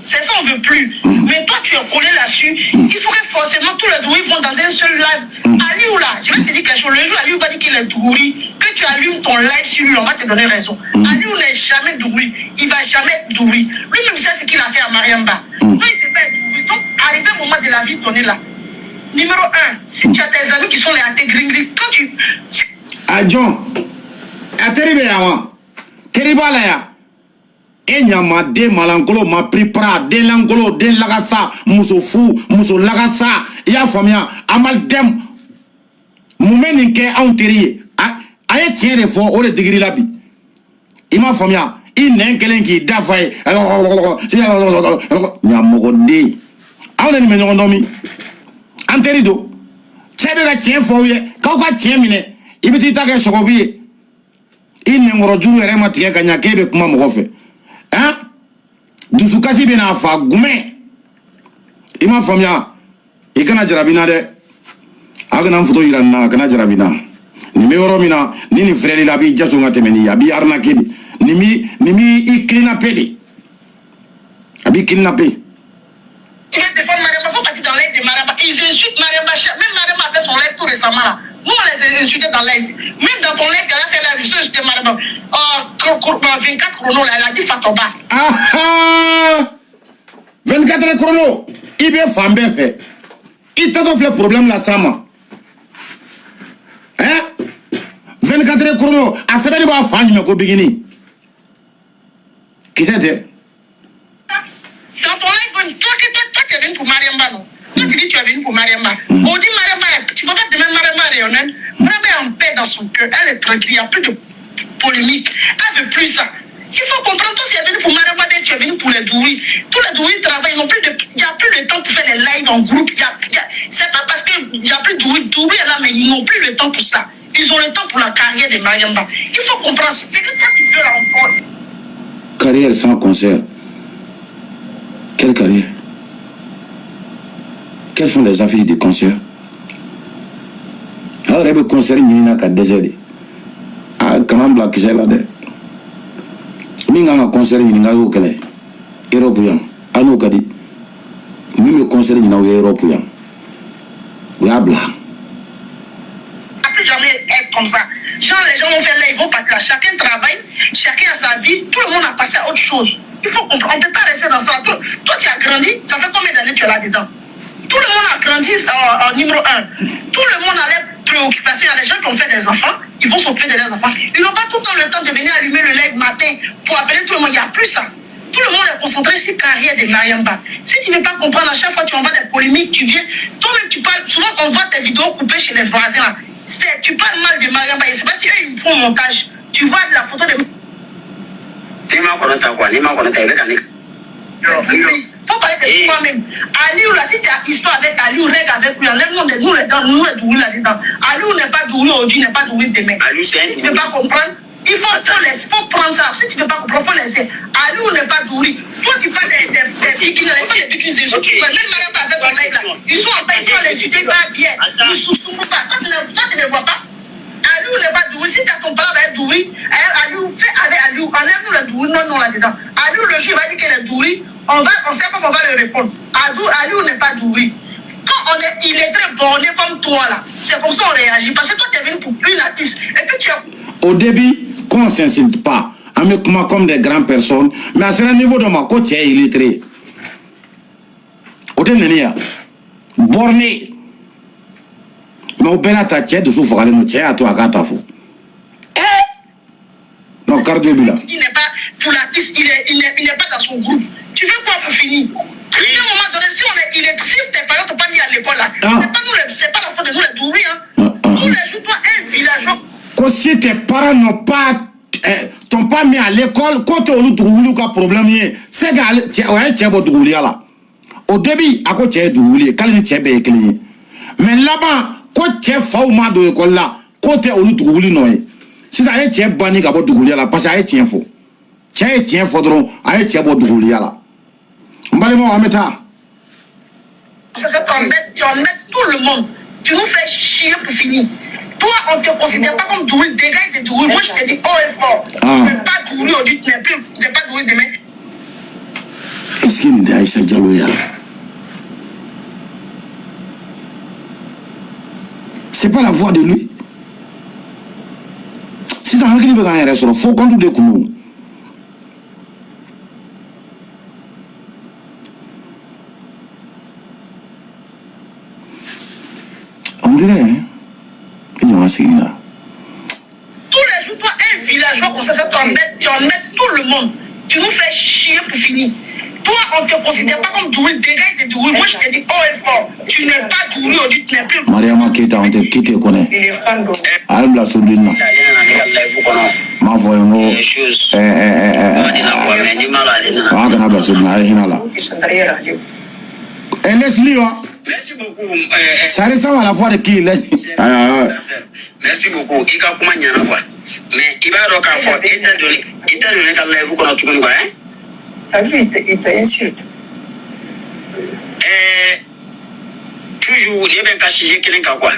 C'est ça, on ne veut plus. Mais toi, tu es collé là-dessus. Il faudrait forcément tous les doués vont dans un seul live. Aliou là, je vais te dire quelque chose. Le jour Aliou va dire qu'il est doué, que tu allumes ton live sur lui, on va te donner raison. Aliou n'est jamais doué. Il ne va jamais être doué. Lui-même sait ce qu'il a fait à Mariamba. Toi, il ne s'est pas doué. Donc, arrivé au moment de la vie donnée là. Numéro 1, si tu as tes amis qui sont les athées quand tu... Ah John, atterrivé avant, terrible là. Et nyama de malangolo ma prépara de l'angolo de lagasa muso fou muso lagasa ya famia amal dem mumeni ke anteri aye tiere fo o le degré labi ima famia il n'enkelen ki dafay nyamogo de awne ni menyo ndomi anteri do chebe ga tien fo ye Kauka tiemine. Ibiti take sokobi. Inni ngoro juru ere matige kanya kebe kuma mogofe. Hein? Dusukasi bena fa gume. Ima famya. Ikana jarabina de. Agana mfuto irana kana jarabina. Nimi oromina nini freli labi jaso ngatemeni abi arna kidi. Nimi iklina pedi. Abi iklina pedi. Tu veux défendre Mariamba, faut pas que tu dans l'aide de Mariamba. Ils insultent Mariamba, même Mariamba a fait son live tout récemment là. Nous on les insultait dans live. Même dans ton live, tu as fait la rue, insulté Mariamba. 24 chronos là, elle a dit Fatoba. Ah 24 chronos, il bien femme fait. Il t'a fait le problème là, Sama. Hein 24 chronos, à ce moment-là, il va faire bikini. Qui c'était? Dans ton live, toi tu es venu pour Mariamba, non? Toi tu dis tu es venu pour Mariamba. On dit Mariamba, tu ne vas pas demain Mariamba rayonnelle. Mariamba est en paix dans son cœur, elle est tranquille, il n'y a plus de polémique. Elle ne veut plus ça. Il faut comprendre, toi, si tu es venu pour Mariamba, tu es venu pour les douris. Tous les douris travaillent, il n'y a plus de temps pour faire des lives en groupe. C'est pas parce qu'il n'y a plus de douris là, mais ils n'ont plus le temps pour ça. Ils ont le temps pour la carrière de Mariamba. Il faut comprendre, c'est que toi tu veux là encore. Carrière sans concert. Quelle carrière? Quelles sont les affiches des concerts? Alors, il y a des concerts qui sont désertés. Ah, comment Black is là de? Minga nga concert ni nga yo kele européen anu kadi ni me concert ni na européen oui abla Plus jamais être comme ça. Genre les gens vont faire là, ils vont partir là. Chacun travaille, chacun a sa vie, tout le monde a passé à autre chose. Il faut comprendre, on ne peut pas rester dans ça. Toi tu as grandi, ça fait combien d'années tu es là-dedans? Tout le monde a grandi en numéro 1. Tout le monde a les préoccupations. Il y a des gens qui ont fait des enfants, ils vont s'occuper de leurs enfants. Ils n'ont pas tout le temps le temps de venir allumer le live matin pour appeler tout le monde. Il n'y a plus ça. Tout le monde est concentré sur la carrière de Mariamba. Si tu ne veux pas comprendre, à chaque fois tu envoies des polémiques, tu viens. Toi-même, tu parles. Souvent, on voit tes vidéos coupées chez les voisins. Là. Tu parles mal de Mariamba. Et c'est pas si eux, ils me font montage. Tu vois de la photo de. Faut parler de toi-même. Aliou, là, si tu as histoire avec Aliou, règle avec lui. Enlève-nous les douilles là-dedans. Aliou n'est pas douillet aujourd'hui, n'est pas douillet demain. Si tu ne veux pas comprendre, il faut prendre ça. Si tu ne veux pas comprendre, il faut laisser. Aliou n'est pas douillet. Toi, tu parles des bikini, les bikini, c'est sûr. Même Mariamba avec son live là. Ils sont en paix, ils sont les insulter pas bien. Ils ne souffrent pas. Toi, tu ne vois pas. Aliou n'est pas douillet. Si tu as ton parent avec douillet, Aliou, fais avec Aliou. Enlève-nous le douillet, non là-dedans. Aliou, le jour, il va dire qu'il est douillet. On sait comment on va le répondre. Aliou n'est pas douillet. Quand il est très borné comme toi là, c'est comme ça on réagit. Parce que toi tu es venu pour une artiste. Et puis tu as... Au début, qu'on ne s'insulte pas. Avec moi comme des grandes personnes. Mais à ce niveau de ma côte, tu es illettré. Au début, borné. Mais au bel ta tête de souffrir, tu es à toi à ta fou. Non, cardio là. Il n'est pas pour l'artiste, il n'est pas dans son groupe. Tu veux quoi pour finir? À un moment donné, si tes parents t'ont pas mis à l'école là, c'est pas la faute de nous les douris. Tous les jours, toi, un villageois. Que si tes parents t'ont pas mis à l'école, quand tu as un problème, c'est que tu es bon douillet là. Au début, à quoi tu es douillet, quand tu es bien cligné. Mais là-bas, quand tu es faux mal de l'école là, quand tu es au douillet, non. Si ça est, tu es banni à douillet là, parce que tu es faux. Tu es faux, tu es bon douillet là. Mbalimo Ameta. Tu embêtes tout le monde. Tu nous fais chier pour finir. Toi, on ne te considère pas comme douille. Des gars, ils te douillent. Moi, je te dis haut et fort. Tu n'es pas douillé aujourd'hui, tu n'es pas douillé demain. Est-ce qu'il y a Aïcha Diallo? C'est pas la voix de lui. Si tu as un clip dans un restaurant, il faut qu'on te découvre. On dirait, hein? Tous les jours, toi, un villageois comme ça, tu embêtes tout le monde. Tu nous fais chier pour finir. Toi, on ne te considère pas comme douille. Des gars, ils te douillent. Moi, je te dis haut et fort. Tu n'es pas douillé aujourd'hui, tu n'es plus. Mariama Keita, on te connaît. Il est fan d'eau. Aïe, la sourdine. Ma voix, on Ils sont derrière la radio. Leslie, Merci beaucoup. Ça ressemble à la voix de qui là? Merci beaucoup. Il a comment y en avoir. Mais il va donc avoir état donné qu'à l'œuvre qu'on a tout le monde. Ta vie, il t'insulte. Toujours, il y a bien qu'à chiger quelqu'un quoi.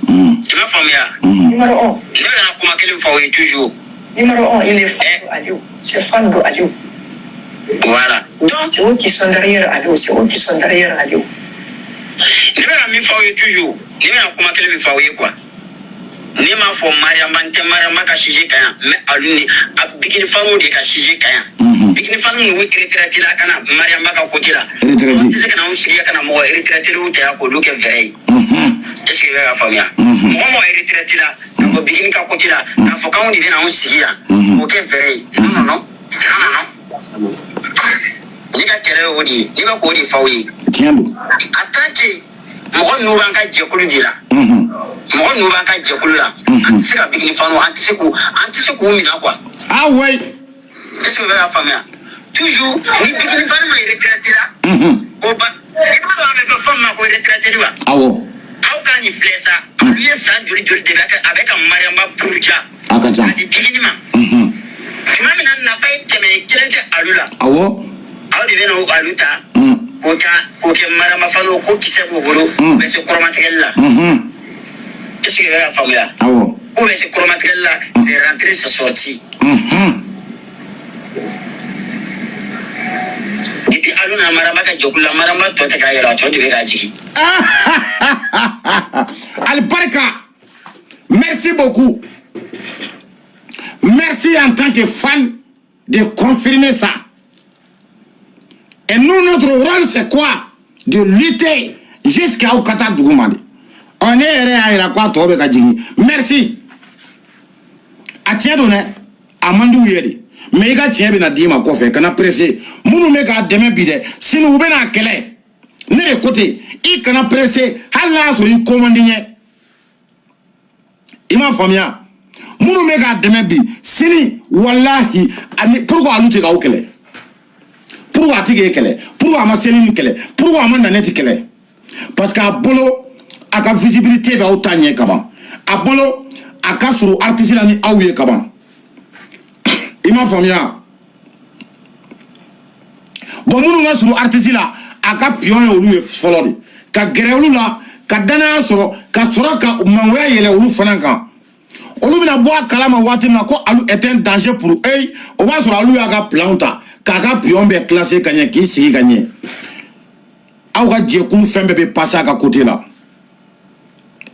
Tu m'as formé à. Numéro 1. Il y a comment quelqu'un faut toujours. Numéro 1, il est fan de Aliou. C'est fan de Aliou. Voilà. Donc, c'est eux qui sont derrière Aliou. C'est eux qui sont derrière Aliou. Il y a mis faut toujours. Il y a comment quelqu'un faut quoi. Ni ma fo Mariama ka chije kaya mais aluni bikini famo de ka chije kaya bikini famo ni retraité la kana Mariama ka côté là retraité c'est kana usiya kana mo retraité ou te ko lu ke vrai est-ce que va famia mo retraité là ko bikini ka côté là ka fo ka on di na usiya o ke vrai non ni ka kere odi ni ba ko di fawi tiendo attaque mo no ban ka je kulu dila mo no ban ka je kulu la anti ka bigni fanu anti se ku mi na quoi ah ouais est-ce que vous avez famille toujours ni bigni fanu ma retraité là o ba e ba avec femme ma ko retraité là ah ouais how can you flex ça lui ça juri de avec Mariama Purja akacha di bigni ma tu m'as mis na fait que me kelente alula ah ouais aw de beno aluta ko ke Mariama fanu ko kise bobolo mais c'est chromatique là qu'est-ce que vous avez famille ah ouais ou mais c'est chromatique là c'est rentré c'est sorti et puis aluna Mariama ka jokula Mariama to te ka yela to de ka jiki Albarka, merci beaucoup. Merci en tant que fan de confirmer ça. Et nous, notre rôle, c'est quoi? De lutter jusqu'à Okata Dougoumadi. On est à quoi toi, merci. A tiens donné, Amandou Yeri. Mais il y a tiens bien à dire ma coffre, qu'on a pressé. Mounou mega demain bide. Si nous venons à Kelly, ne de côté, il qu'on a pressé, Allah sur une commande. Il m'a famille. Mounou mega demain bide. Sini, wallahi, pourquoi allouer au Kelly? Pourquoi tigé Kelly? Pourquoi ma cellule Kelly? Pourquoi ma nanette Kelly? Parce qu'à Bolo, à la visibilité va autant y qu'avant. À Bolo, à Kassuru, artisan ni aouye qu'avant. Il m'a famille. Bon, nous avons sur artisan là, à ka pion et olu follow. Ka grelu là, ka dana soro, ka soro ka mangwa yele olu fananka. Olu bina boa kalama wati na ko alu est un danger pour eux. On va sur alu aga planta, ka pion be classé kanye ki sigi gagné. Awa djekulu fembe be passer à côté là.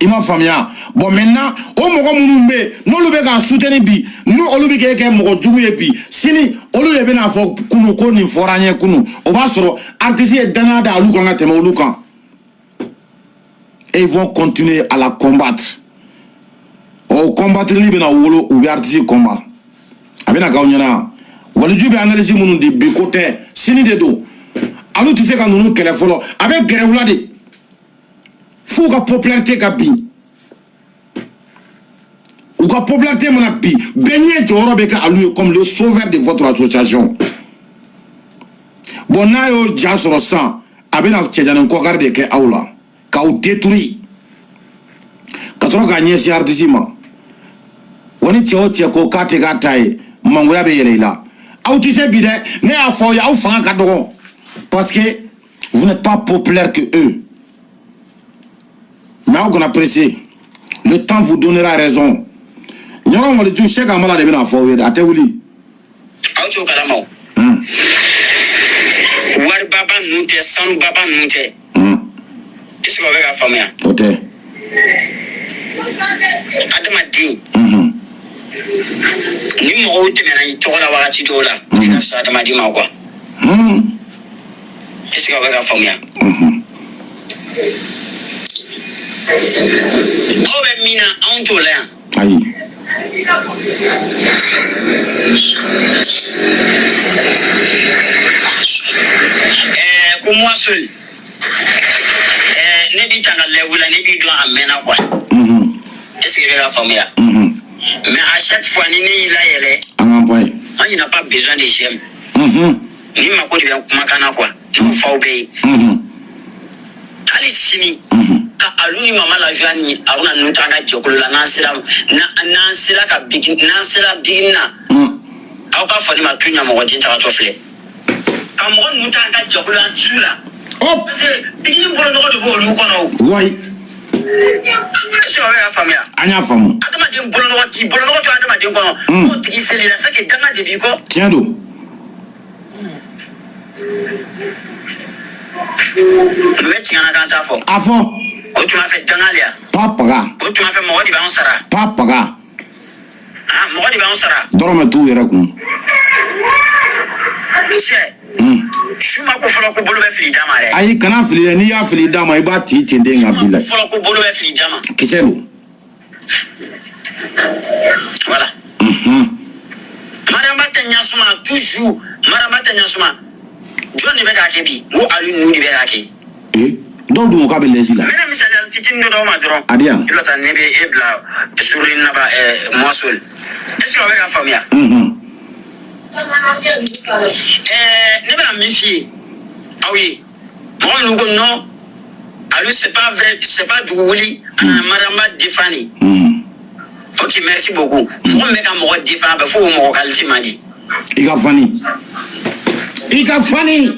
Il m'a famille. Bon maintenant, au moment où nous le béga soutenir bi, nous on le béga que mon jouer bi. Sini, on le béga faut kunu koni foranye kunu. On va sur artisan danada alu kanga tema olukan. Et ils vont continuer à la combattre. Au combattre libre na wolo ou bien artisan combat. Abena kaonyana. Wali jube analyse munu di bikote sini de do. Alu tu sais quand nous kele folo avec grève faut que la popularité kabi ou que la popularité mon abi benye joro beka alu comme le sauveur de votre association bon na yo jasoro sang abena tchejana ko garde ke aula ka ou détruit katro gagner si artisima woni tio ko kate gatai mango ya be yelela au tu sais bide ne a fo ya ou fanga kadogo parce que vous n'êtes pas populaire que eux. Mais on a apprécié. Le temps vous donnera raison. Nous avons dit que chaque amala de bien à forward. À te ouli. Auto kalamo. War baba nunte, sanu baba nunte. Qu'est-ce qu'on va faire famille? Ok. Adama di. Ni mo te mena itola wakati dola. Ni nafsa adama di ma quoi. Qu'est-ce qu'on va faire famille? Oh, mina, on te l'a. Aïe. Pour moi seul. Nebi tanga level, nebi doit amener quoi. Est-ce que la famille? Mais à chaque fois, il n'a pas besoin de j'aime. Ni ma quoi de makana quoi. Nous faut obéir. ali sini ka aluni mama la jani aruna nutanga jokolo la nansira ka bigin nansira bigina aw ka fani ma tunya mo wadi ta to fle ka mo nutanga jokolo an sula hop parce que bigin bolo no de bolu kono ouais c'est la famille anya famu adama de bolo no to adama de kono o tigi seli la sake danga de biko tiens do le tiana kan ta fo afo o tu m'as fait dangalia papa o tu m'as fait mo di ba on sara papa ah mo di ba on sara dorome tu yere kun Shuma ko folo ko bolo be fili dama re ayi kana fili ni ya fili dama iba ti tende ngabila folo ko bolo be fili dama kiselo voilà madame batanya suma toujours madame batanya suma John be ka kebi wo alu nu di be ka ke do du ka be lezi la mena misali al fitin do ma dron adia ilo ta nebe ebla surin na ba mosul est-ce que on va famia ne b'a méfier. Ah oui. Moi, nous non. Alors, c'est pas vrai, c'est pas Dougouli. Madame Defani. Ok, merci beaucoup. Moi, mec, à moi, Defani, il faut me regarder, m'a dit. Il a fani. Il a fani.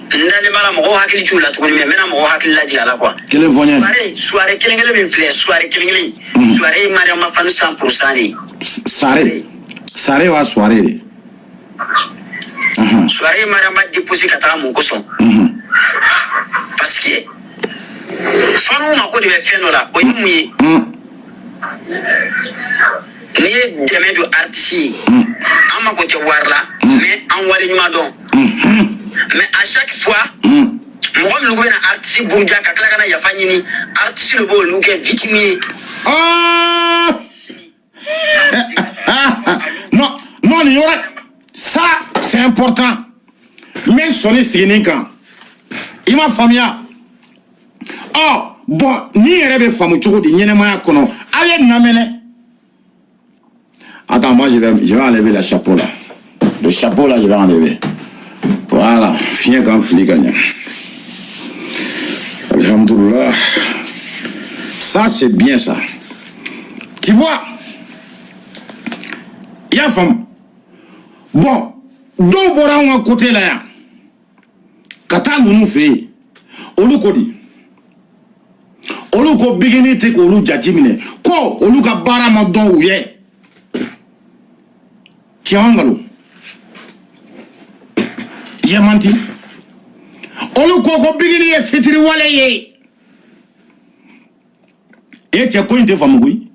Ndale bala mo hakili chula tukuni me mena mo hakili la jigala kwa kele vonya soirée kelengele mi fle soirée kelengele soirée mari ma fanu 100% ni sare wa soirée soirée mari ma déposer kata mon koson parce que fanu ma ko de feno la o yimuye ni deme do artiste ama ko te warla mais en wali nyuma don mais à chaque fois moi le gouvernement artiste bourdia ka kala kana ya fanyini artiste le bo lu ke victime non il y aura ça c'est important mais sonner signé quand il m'a famille bon ni rebe famu choko di nyene ya kono aye namene attends moi je vais enlever le chapeau là je vais enlever. Voilà, fier comme flic. Alhamdoulilah. Ça, c'est bien ça. Tu vois, il y a femme. Bon, deux borans à côté là. Kata nous fait. Olukodi. Oluko bigini te ko olu jatimine. Ko oluka bara ma don uye. Tiangalo. Yamanti olu koko bigini ye fitiri wale ye te ko inte famugui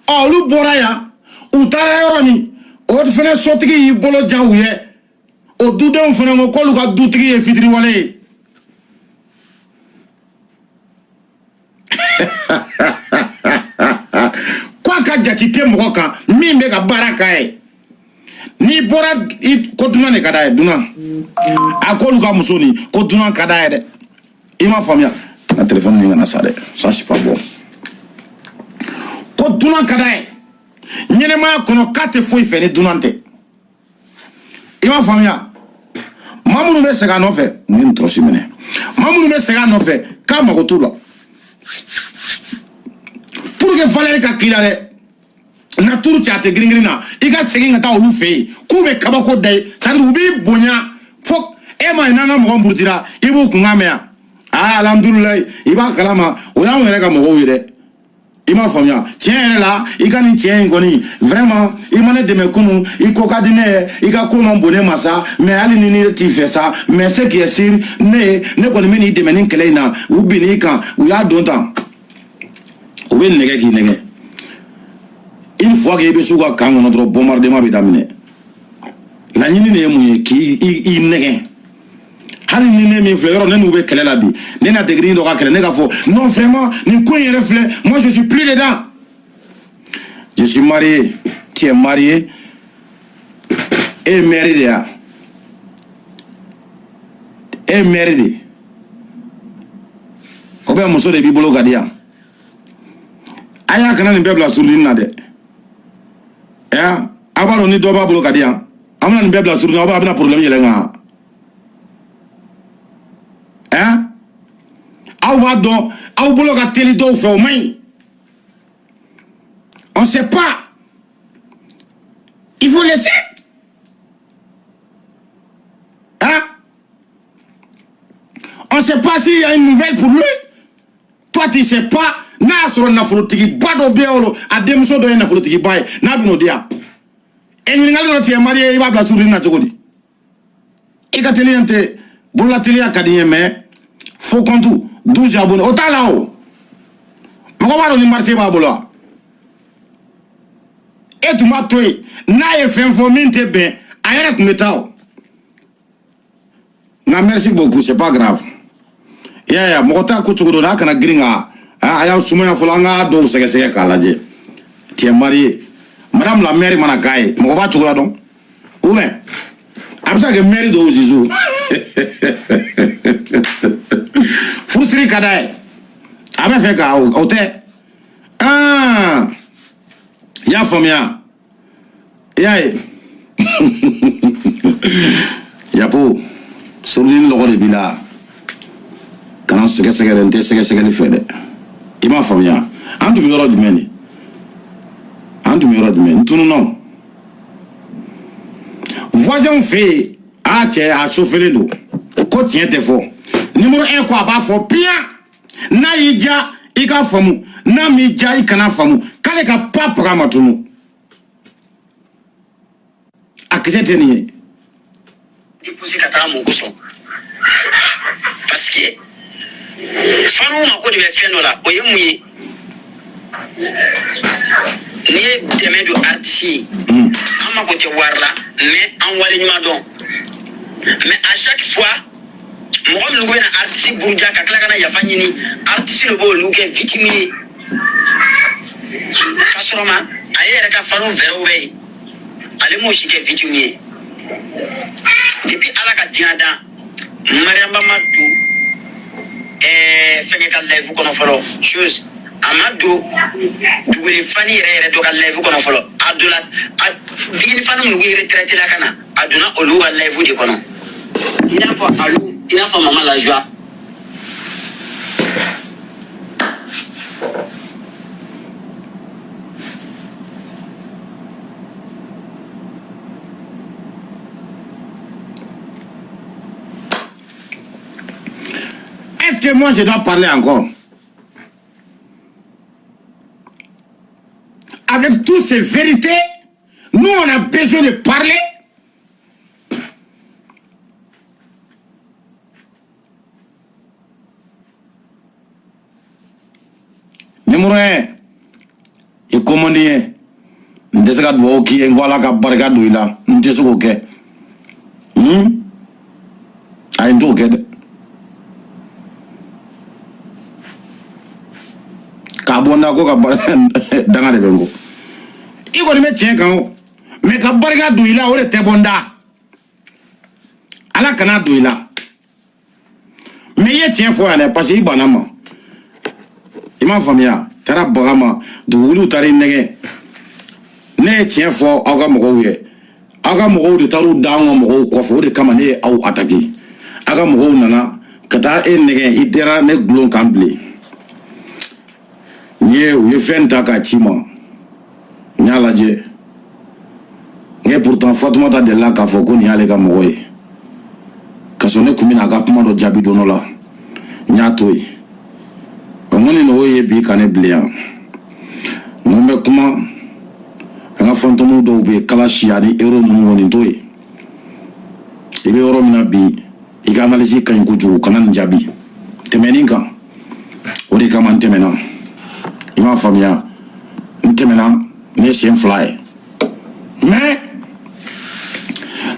olu boraya utara yoroni o fene sotigi yi bolo jawuye o duden fene ngo kolu ka dutigi ye fitiri wale ye kwa ka jatite mo kan min be ka baraka ye ni bora ko duna ne kada duna akolu ka musoni ko duna kada de ima famia na téléphone ni na sale ça c'est pas bon ko duna kada nyene ma kono kate foi fe ne dunante ima famia mamunu be sega no fe ni trosimene mamunu be sega no fe kama ko tula pour que Valérie ka kilare na turu chate gringrina iga segin ta olu fe ku be kabako dai sandu bi bonya fok e ma nanga mo mburdira ibu kungamea alhamdulillah iba kalama o ya were ka mo wire ima famia tiens là iga ni tiens ngoni vraiment imane de me kunu iko kadine iga ko non bonne massa mais ali ni ti fait ça mais ce qui est sûr ne ko ni de menin kelena ubini kan u ya dontan o be nege ki nege une fois que il y a un bombardement, la nuit qui est négé. Hali ni ne fleur, ne nous qu'elle la vie. Ne n'a degré d'oracle, qu'elle n'est faux. Non, vraiment, ni quoi il reflet. Moi, je suis plus dedans. Je suis marié. Tu es marié. Et marié. Et marié. Combien de de Bibolo Gadia? Aya kana ni bebla surdina de. dɔn ni dɔ b'a bolo ka di yan an bɛna nin bɛɛ bila surun aw bɛna problème yɛlɛ n kan hein aw b'a dɔn aw bolo ka teli dɔw fɛ o man ɲi on sait pas il faut laisser hein on sait pas s'il y a une nouvelle pour lui toi tu sais pas n'a sɔrɔ nafolotigi ba dɔ bɛ yen a denmuso dɔ ye nafolotigi ba ye n'a bɛ n'o di yan ɲininkali dɔ tigɛ marié i b'a bila suruni na cogo di i ka teli yan tɛ bolola teliya ka di n ye mais faux compte 12 abonnés o t'a la o mɔgɔ b'a dɔn ni marché b'a bolo wa e tun b'a to yen n'a ye fɛn fɔ min tɛ bɛn a yɛrɛ tun bɛ taa o nka merci beaucoup c'est pas grave i y'a ye mɔgɔ t'a ko cogo dɔ n'a kana girin ka a y'aw sumaya fɔlɔ an k'a dɔw sɛgɛsɛgɛ k'a lajɛ tu es marié madame la maire mana k'a ye mɔgɔ b'a cogoya dɔn ou bien a bɛ se ka kɛ maire dɔw zizu furusiri ka d'a ye a bɛ fɛ ka o tɛ i y'a faamuya i y'a ye yapo sorudini lɔgɔ de b'i la kana sɛgɛsɛgɛ dɛ n tɛ sɛgɛsɛgɛli fɛ dɛ i m'a faamuya an tun bɛ yɔrɔ jumɛn de an tun bɛ yɔrɔ jumɛn n tununna voisin fɛ yen a cɛ a sofelen don ko tiɲɛ tɛ fɔ numéro 1 ko a b'a fɔ bien n'a y'i diya i ka faamu n'a m'i diya i kana faamu k'ale ka pa paga ma tunu a kisɛ tɛ nin ye déposer ka taa mun kosɔn parce que fanu mako de bɛ fɛn dɔ la o ye mun ye n'i ye dɛmɛ don artiste ye an mako tɛ wari la mais an wale ɲuman dɔn mais à chaque fois mɔgɔ minnu bɛ na artiste buruja ka tila ka na yafa ɲini artiste de b'olu kɛ victime ye k'a sɔrɔ ma ale yɛrɛ ka fanu wɛrɛw bɛ yen ale m'o si kɛ victime ye depuis ala ka diɲɛ dan mariamba ma don fɛnkɛ ka live kɔnɔ fɔlɔ chose a ma don duguni fani yɛrɛ dɔ ka live kɔnɔ fɔlɔ a donna bigini fani minnu bɛ retraité la ka na a donna olu ka live de kɔnɔ i n'a fɔ alu i n'a fɔ mama la joie est-ce que moi je dois parler encore avec toutes ces vérités nous on a besoin de parler numéro 1 il commande n tɛ se ka dugawu k'i ye n ko ala ka barika don i la n tɛ se k'o kɛ a ye n t'o kɛ dɛ k'a bɔ n da ko ka danga de bɛ n kɔ i kɔni bɛ tiɲɛ kan o mais ka barika don i la o de tɛ bɔ n da ala kana don i la mais i ye tiɲɛ fɔ yan dɛ parce que i banna ma i m'a faamuya taara baga ma dugukolow taara i nɛgɛ ne ye tiɲɛ fɔ aw ka mɔgɔw ye aw ka mɔgɔw de taar'u da anw ka mɔgɔw kɔfɛ o de kama ne ye aw attaqué aw ka mɔgɔw nana ka taa e nɛgɛ i dira ne gulon kan bilen u ye fɛn ta k'a ci ma n y'a lajɛ n ye pourtant Fatumata delila k'a fɔ ko nin y'ale ka mɔgɔ ye ka sɔrɔ ne tun bɛna a ka kuma dɔ jaabi don dɔ la n y'a to yen n ko nin n'o ye bi ka ne bilen yan n ko n bɛ kuma an ka fantɔmuw dɔw bɛ yen kala si ani euro ninnu kɔni to yen i bɛ yɔrɔ min na bi i ka analyse ka ɲi kojugu kana nin jaabi tɛmɛnin kan o de kama n tɛmɛna i m'a faamuya n tɛmɛna ne sen 2 ye mais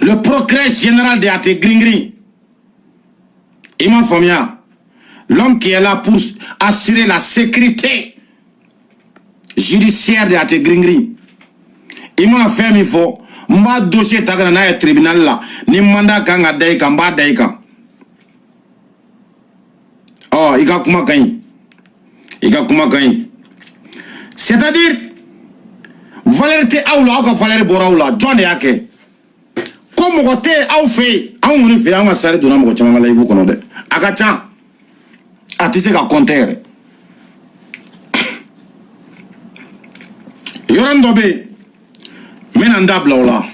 le procureur général de Ate Gringri i m'a faamuya l'homme qui est là pour assurer la sécurité judiciaire de Ate Gringri i mana fɛn min fɔ n b'a dossier ta kana n'a ye tribunal la ni mandat kan ka da i kan n b'a da i kan ɔ i ka kuma ka ɲi i ka kuma ka ɲi c'est-à-dire valeur te aw la aw ka valeur bora aw la jɔn de y'a kɛ ko mɔgɔ tɛ aw fɛ yen anw kɔni fɛ yen an ka sari donna mɔgɔ caman ka live kɔnɔ dɛ a ka ca a tɛ se ka compter yɛrɛ yɔrɔnin dɔ bɛ yen n bɛna n da bila o la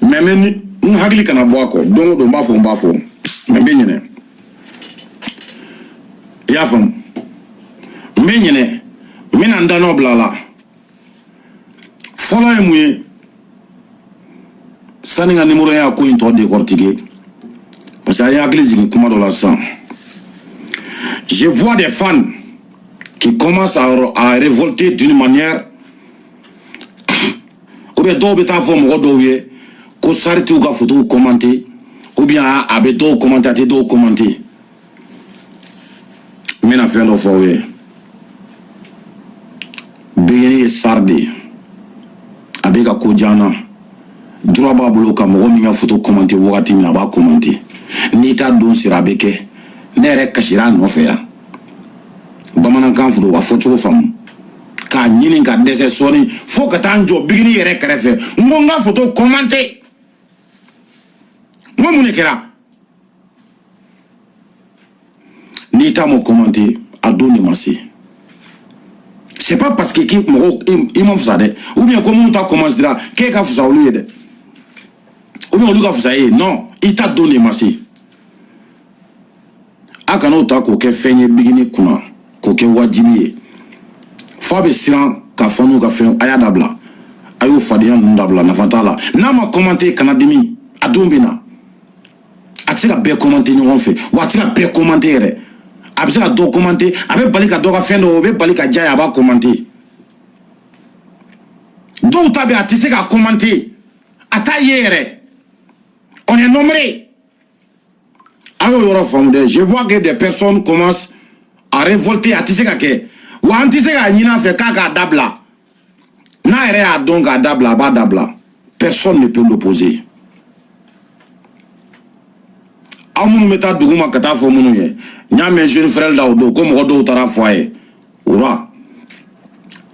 mais n hakili kana bɔ a kɔ don o don n b'a fɔ mais n bɛ ɲinɛ i y'a faamu n bɛ ɲinɛ n bɛna n da nɔ bila a la fɔlɔ ye mun ye sani n ka numéro y'a ko in tɔ décortiquer parce que a ye hakili jigin kuma dɔ la sisan je vois des fans qui commencent à révolter d'une manière ou bien dɔw bɛ taa fɔ mɔgɔ dɔw ye ko sari t'u ka photo commenter ou bien a bɛ dɔw commenter a tɛ dɔw commenter n bɛna fɛn dɔ fɔ aw ye Begini ye star de ye a bɛ ka ko diya n na droit b'a bolo ka mɔgɔ min ka photo commenter wagati min na a b'a commenter n'i t'a don sira a bɛ kɛ ne yɛrɛ kasira a nɔfɛ yan bamanankan fɔ wa fɔcogo faamu k'a ɲini ka dɛsɛ sɔɔni fo ka taa n jɔ Begini yɛrɛ kɛrɛfɛ n ko n ka photo commenter n ko mun de kɛra n'i t'a ma commenter a don de ma se c'est pas parce que mɔgɔ i ma fisa dɛ ou bien ko minnu ta commenter dira k'e ka fisa olu ye dɛ ou bien olu ka fisa e ye non i ta don de ma se a kana o ta k'o kɛ fɛn ye Begini kunna k'o kɛ wajibi ye f'a bɛ siran ka fɔ n'u ka fɛn a y'a dabila a y'o fadenya ninnu dabila nafa t'a la n'a ma commenter kana dimi a don bɛ na a tɛ se ka bɛɛ commenter ɲɔgɔn fɛ wa a tɛ se ka bɛɛ commenter yɛrɛ a bɛ se ka dɔ commenter a bɛ bali ka dɔ ka fɛn dɔ o bɛ bali ka diya ye a b'a commenter dɔw ta bɛ a tɛ se ka commenter a t'a ye yɛrɛ on est nombreux a y'o yɔrɔ faamu dɛ je vois que des personnes commencent à révolter a tɛ se ka kɛ wa an tɛ se k'a ɲini a fɛ k'a k'a dabila n'a yɛrɛ y'a dɔn k'a dabila a b'a dabila personne ne peut l'opposer aw minnu bɛ taa dugu ma ka taa fɔ minnu ye n y'a mɛn jeune frère la o don ko mɔgɔ dɔw taara fɔ a ye o la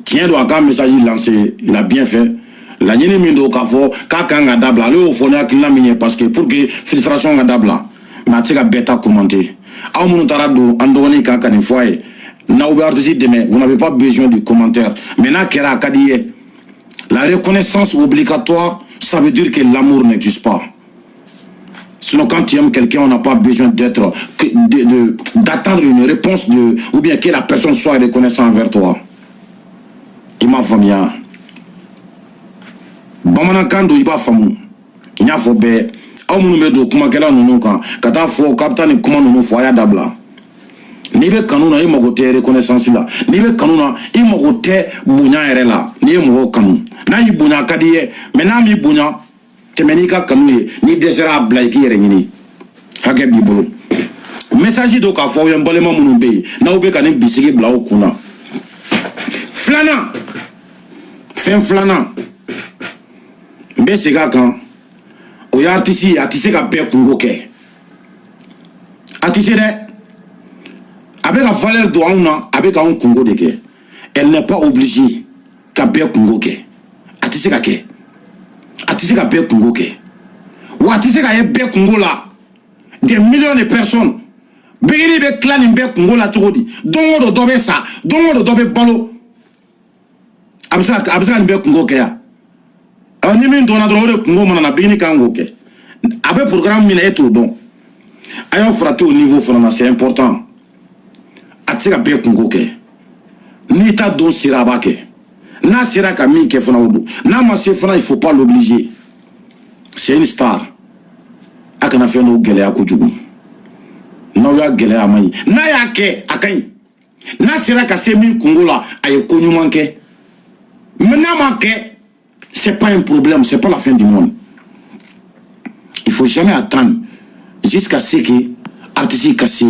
tiɲɛ don a ka message lancé il a bien fait laɲini min don k'a fɔ k'a kan ka dabila ale y'o fɔ ne hakilina min ye parce que pour que filtration ka dabila mais a tɛ se ka bɛɛ ta commenter aw minnu taara don an dɔgɔnin kan ka nin fɔ a ye n'aw bɛ artiste dɛmɛ vous n'avez pas besoin du commentaire mais n'a kɛra a ka di ye la reconnaissance obligatoire ça veut dire que l'amour n'existe pas. Sinon, quand tu aimes quelqu'un, on n'a pas besoin d'attendre une réponse ou bien que la personne soit reconnaissante envers toi. Il m'a famille. Bamanankan do iba famu. Il y a fo be. Aw munu be do kuma kala nunu kan. Kata fo kapitani kuma nunu fo aya dabla. Ni be kanuna i mago te reconnaissance la. Ni be kanuna i mago te bunya yɛrɛ la. Ni e mago kanu. Na yi bunya kadiye, mais na mi bunya tɛmɛn'i ka kanu ye ni dɛsɛra a bila i k'i yɛrɛ ɲini hakɛ b'i bolo message dɔ k'a fɔ aw ye n balima minnu bɛ yen n'aw bɛ ka nin bisigi bila aw kun na filanan fɛn filanan n bɛ segin a kan o ye artiste ye a tɛ se ka bɛɛ kungo kɛ a tɛ se dɛ a bɛ ka valeur don anw na a bɛ k'anw kungo de kɛ elle n'est pas obligée ka bɛɛ kungo kɛ a tɛ se ka kɛ. A tɛ se ka bɛɛ kungo kɛ wa a tɛ se ka ye bɛɛ kungo la des millions de personnes Begini bɛ tila nin bɛɛ kungo la cogo di don o don dɔ bɛ sa don o don dɔ bɛ balo a bɛ se ka nin bɛɛ kungo kɛ yan ni min dɔnna dɔrɔn o de kungo mana na Begini kan k'o kɛ a bɛ programme min na e t'o dɔn a y'aw farati au niveau fana na c'est important a tɛ se ka bɛɛ kungo kɛ n'i ta don sera a b'a kɛ. N'a sera ka min kɛ fana o don n'a ma se fana il faut pas l'obliger c'est une star a kana fɛn dɔw gɛlɛya kojugu n'aw y'a gɛlɛya a man ɲi n'a y'a kɛ a ka ɲi n'a sera ka se min kungo la a ye ko ɲuman kɛ mais n'a ma kɛ c'est pas un problème c'est pas la fin du monde il faut jamais attendre jusqu'à ce que artiste ka se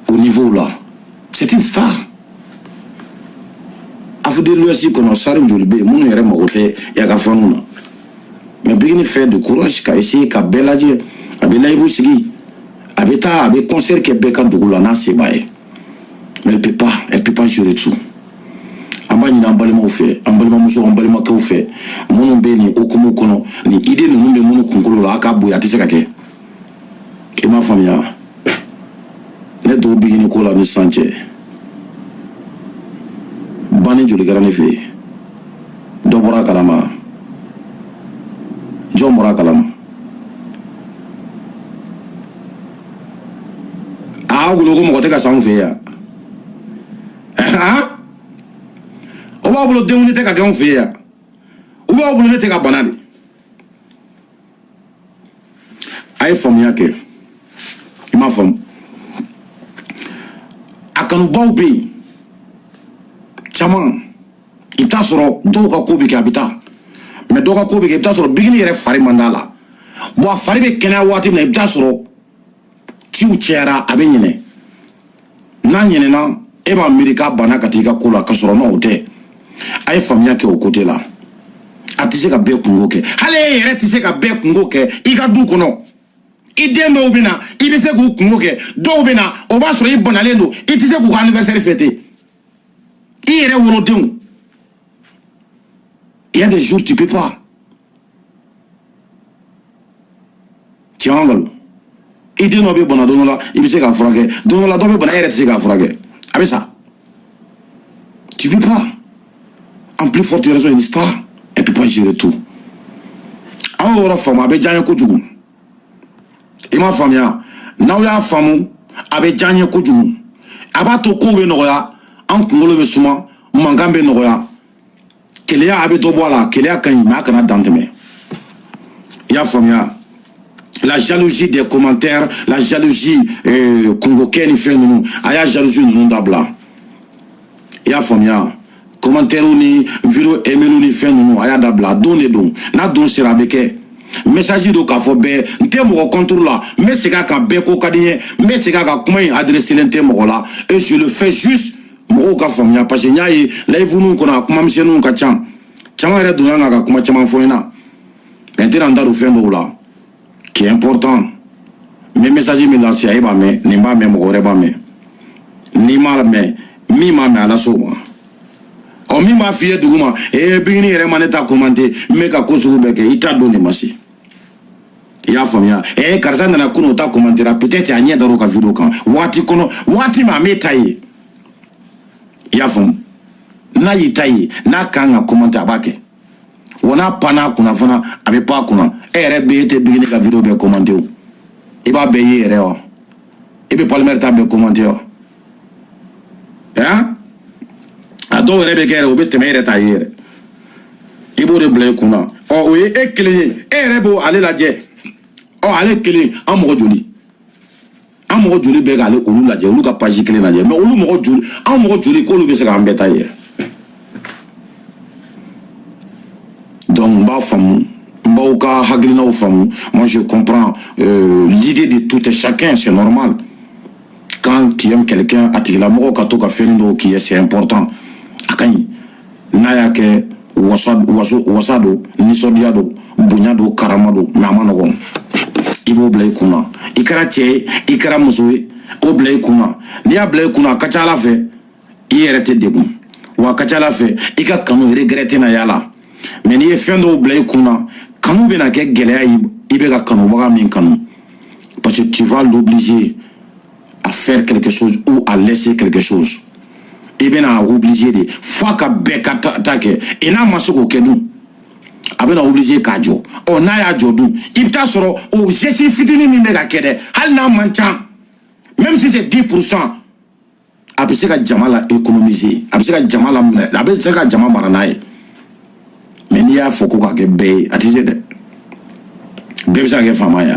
au niveau là c'est une star. Afudé l'Ouest qu'on a saré aujourd'hui, mon erreur m'a ôté et à Fanouna. Mais Begini fait de courage, qu'a essayé, qu'a beladé, a belaïvou sigi, a beta, a concert qui est béca de Goulana, c'est baé. Mais elle peut pas gérer tout. A ma b'a ɲini an balimaw fɛ an balimamuso an balimakɛw fɛ minnu bɛ nin okumu kɔnɔ nin idée ninnu bɛ minnu kunkolo la a ka bonya a tɛ se ka kɛ i m'a faamuya ne dɔw bɛ ɲini ko la ni san cɛ banni joli kɛra ne fɛ yen dɔ bɔra a kalama jɔn bɔra a kalama a wolo ko mɔgɔ tɛ ka s'anw fɛ yan o b'a bolo denkundi tɛ ka kɛ anw fɛ yan u b'a bolo ne tɛ ka bana de a ye faamuya kɛ i m'a faamu a kanubaw bɛ yen caman i bɛ taa sɔrɔ dɔw ka ko bɛ kɛ a bɛ taa mɛ dɔw ka ko bɛ kɛ i bɛ taa sɔrɔ bikini yɛrɛ fari man d'a la bon a fari bɛ kɛnɛya waati min na i bɛ taa sɔrɔ ciw cɛyara a bɛ ɲinɛ n'a ɲinɛna e b'a miiri k'a banna ka t'i ka ko la ka sɔrɔ n'o tɛ a ye faamuya kɛ o côté la a tɛ se ka bɛɛ kungo kɛ hali e yɛrɛ tɛ se ka bɛɛ kungo kɛ i ka du kɔnɔ i den dɔw bɛ na i bɛ se k'u kungo kɛ dɔw bɛ na o b'a sɔrɔ i banalen don i tɛ se k'u ka anniversaire fêter i yɛrɛ wolodenw il y a des jours tu peux pas tiɲɛ ngalon i den dɔ bɛ bana don dɔ la i bɛ se k'a furakɛ don dɔ la dɔ bɛ bana e yɛrɛ tɛ se k'a furakɛ a bɛ sa tu peux pas en plus forte raison une star elle peut pas gérer tout an y'o yɔrɔ faamu a bɛ diya n ye kojugu i m'a faamuya n'aw y'a faamu a bɛ diya n ye kojugu a b'a to kow bɛ nɔgɔya an kunkolo bɛ suma mankan bɛ nɔgɔya keleya a bɛ dɔ bɔ a la keleya ka ɲi mais a kana dan tɛmɛ i y'a faamuya la jalousie des commentaires la jalousie kungokɛ ni fɛn ninnu a y'a jalousie ninnu dabila i y'a faamuya commentaire ni vidéo aimé ni fɛn ninnu a y'a dabila don de don n'a don sera a bɛ kɛ message do k'a fɔ bɛɛ n tɛ mɔgɔ contre la n bɛ segin a kan bɛɛ ko ka di n ye n bɛ segin a kan kuma in adressé len tɛ mɔgɔ la et je le fais juste mɔgɔw ka faamuya parce que n y'a ye live ninnu kɔnɔ a kuma misɛnninw ka ca caman yɛrɛ donna n kan ka kuma caman fɔ n ɲɛna mais n tɛna n da don fɛn dɔw la qui est important mes messages min lase e b'a mɛn nin b'a mɛn mɔgɔ wɛrɛ b'a mɛn n'i m'a mɛn min m'a mɛn ala s'o ma ɔ min b'a f'i ye dugu ma bikini yɛrɛ ma ne ta commenter n bɛ ka ko sugu bɛɛ kɛ i t'a don de ma se i y'a faamuya karisa nana kunun o ta commenter peut-être a ɲɛ dar'o ka vidéo kan waati kɔnɔ waati min a m'e ta ye i y'a faamu n'a y'i ta ye n'a kan ka commenter a b'a kɛ wa n'a panna a kunna fana a bɛ pan a kunna e yɛrɛ bɛ e tɛ bikini ka vidéo bɛɛ commenter o i b'a bɛɛ ye yɛrɛ wa i bɛ Palimɛri ta bɛɛ commenter wa a dɔw yɛrɛ bɛ kɛ yɛrɛ o bɛ tɛmɛ e yɛrɛ t'a ye yɛrɛ i b'o de bila i kunna o ye e kelen ye e yɛrɛ b'o ale lajɛ ale kelen an mɔgɔ joli bɛ k'ale olu lajɛ olu ka page kelen lajɛ mais olu mɔgɔ joli an mɔgɔ joli k'olu bɛ se k'an bɛɛ ta ye donc n b'a faamu n b'aw ka hakilinaw faamu moi je comprends l'idée de tout et chacun c'est normal quand tu aimes quelqu'un a tigilamɔgɔ ka to ka fɛn dɔw k'i ye c'est important a ka ɲi n'a y'a kɛ wasa don nisɔndiya don bonya don karama don mais a ma nɔgɔn i b'o bila i kunna i kɛra cɛ ye i kɛra muso ye o bila i kunna n'i y'a bila i kunna a ka ca ala fɛ i yɛrɛ tɛ degun wa a ka ca ala fɛ i ka kanu regret tɛna y'a la mais n'i ye fɛn dɔw bila i kunna kanu bɛna kɛ gɛlɛya ye i bɛ ka kanubaga min kanu parce que tu vas l'obliger à faire quelque chose ou à laisser quelque chose i bɛna obliger de f'a ka bɛɛ ka ta kɛ et n'a ma se k'o kɛ dun a bɛna obliger k'a jɔ n'a y'a jɔ dun i bɛ taa sɔrɔ o geste fitinin min bɛ ka kɛ dɛ hali n'a man ca même si c'est 10% a bɛ se ka jama la économiser a bɛ se ka jama la minɛ a bɛ se ka jama mara n'a ye mais n'i y'a fɔ ko k'a kɛ bɛɛ ye a tɛ se dɛ bɛɛ bɛ se ka kɛ faama ye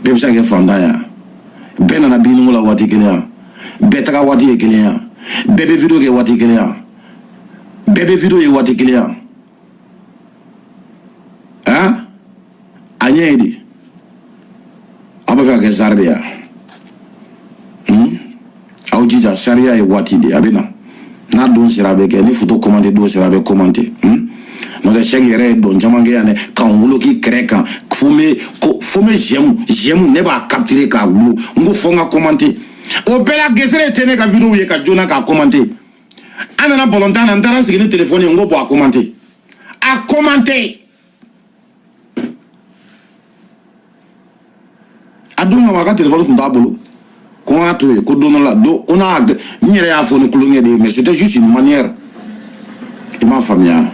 bɛɛ bɛ se ka kɛ fantan ye bɛɛ nana bininko la waati kelen yan bɛɛ taga waati ye kelen yan bɛɛ bɛ vidéo kɛ waati kelen yan bɛɛ bɛ vidéo ye waati kelen yan a ɲɛ ye de aw bɛ fɛ ka kɛ sari de yan aw jija sariya ye waati de a bɛ na n'a don sera a bɛ kɛ ni photo commenter don sera a bɛ commenter n'o tɛ sɛki yɛrɛ ye don caman kɛ yan dɛ k'an wolo k'i kɛrɛ kan fo n bɛ j'aime ne b'a capturer k'a wolo n ko fo n ka commenter o bɛɛ la gesere tɛ ne ka vidéo ye ka joona k'a commenter an nana balontan na n taara sigi ni téléphone ye n ko bon a commenté a don kama a ka téléphone tun t'a bolo ko n k'a to yen ko don dɔ la on a n yɛrɛ y'a fɔ ni kulonkɛ de ye mais c'était juste une manière i m'a faamuya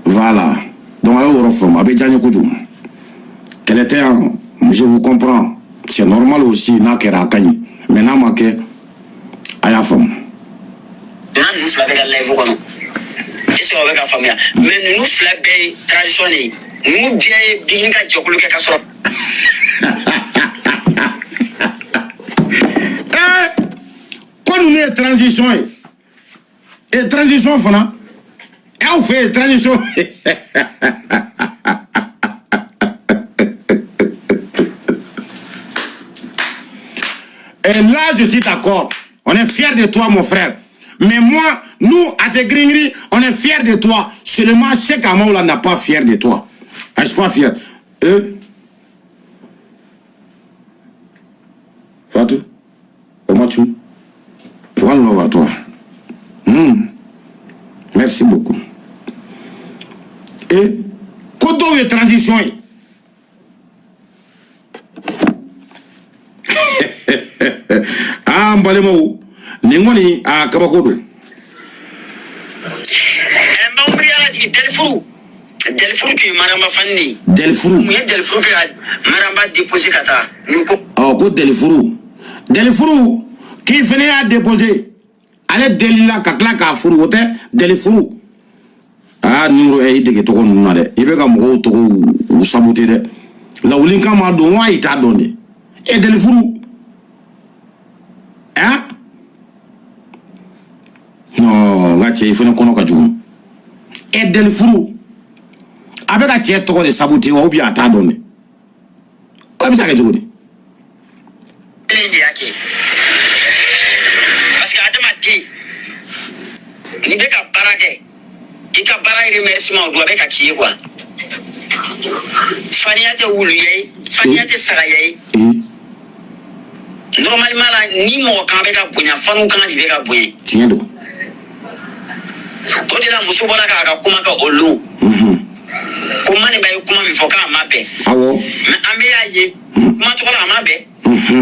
voilà donc a y'o yɔrɔ faamu a bɛ diya n ye kojugu kɛlɛ tɛ yan je vous comprends c'est normal aussi n'a kɛra a ka ɲi mais n'a ma kɛ a y'a faamu. n'a ninnu fila bɛ ka live kɔnɔ est-ce que aw bɛ ka faamuya mais ninnu fila bɛɛ ye transition de ye ninnu bɛɛ ye bigini ka jɛkulu kɛ ka sɔrɔ. ko ninnu ye transition ye et transition fana aw fɛ yen transition. Et là, je suis d'accord. On est fiers de toi, mon frère. Mais moi, nous, à tes gringris, on est fiers de toi. Seulement, Cheikh Amaoula n'a pas fier de toi. Ah, je suis pas fier. Fatou, Omachou, one love à toi. Merci beaucoup. Et, quand on est transition, ah mbalemo ningoni a kabakodo mbambriala di delfuru tu maramba fanni delfuru mu delfuru ka maramba déposer kata niko ko delfuru qui venait à déposer ale delila ka kla ka furu wote delfuru ah numéro e de to ko nuna de ibe ka mo to ko saboter de la wulin ka ma do wa ita donde e delfuru hein? Non, il faut qu'on ait un et del fou. Avec la tête de saboter ou bien à ta donner. Comme ça que tu dis. Parce que Adam a dit, il n'y a pas de barage. Il n'y a pas de remerciement avec la qui est quoi. Fania te oublié, Fania te saraye. Normalement là ni mo kan be ka bonya fanu kan di be ka bonya tiɲɛ don o de la muso bɔra k'a ka kuma ka olu ko mani ba ye kuma min fɔ k'a ma bɛn awɔ mais an bɛ y'a ye kuma tɔgɔ la a ma bɛn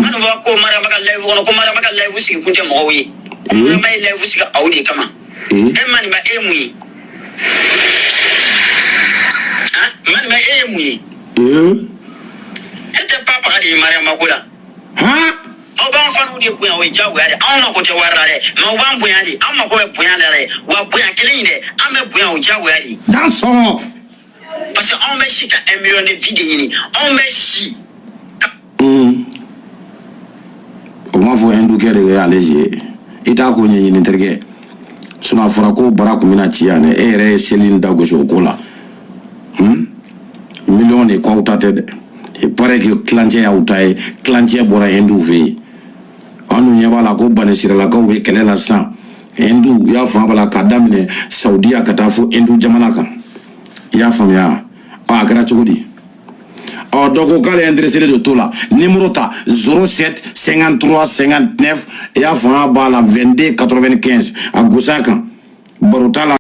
mani b'a ko maraba ka live kɔnɔ ko maraba ka live sigi kun tɛ mɔgɔw ye maraba ye live sigi aw de kama mani ba e mun ye mani ba e ye mun ye e tɛ pa paga de ye mariama ko la aw b'an fanu de bonya o ye diyagoya de anw mako tɛ wari la dɛ mais u b'an bonya de an mako bɛ bonya la dɛ wa bonya kelen in dɛ an bɛ bonya o diyagoya de dansɔn parce que anw bɛ si ka 1 million de vie de ɲini anw bɛ si o m'a fɔ hindukɛ de ye ale ye i t'a ko ɲɛɲini terikɛ sinon a fɔra ko bara kun bɛna ci yan dɛ e yɛrɛ ye seli in da gosi o ko la million de k'aw ta tɛ dɛ il paraît que kilancɛ y'aw ta ye kilancɛ bɔra hinduw fɛ yen an dun ɲɛ b'a la ko banisiralakaw bɛ kɛlɛ la sisan hindu y'a faamu b'a la k'a daminɛ saudiya ka taa fo hindu jamana kan i y'a faamuya a kɛra cogo di dɔ ko k'ale intéressé de to la numéro ta 07 53 59 i y'a faamuya b'a la 22 95 a gosi a kan baro t'a la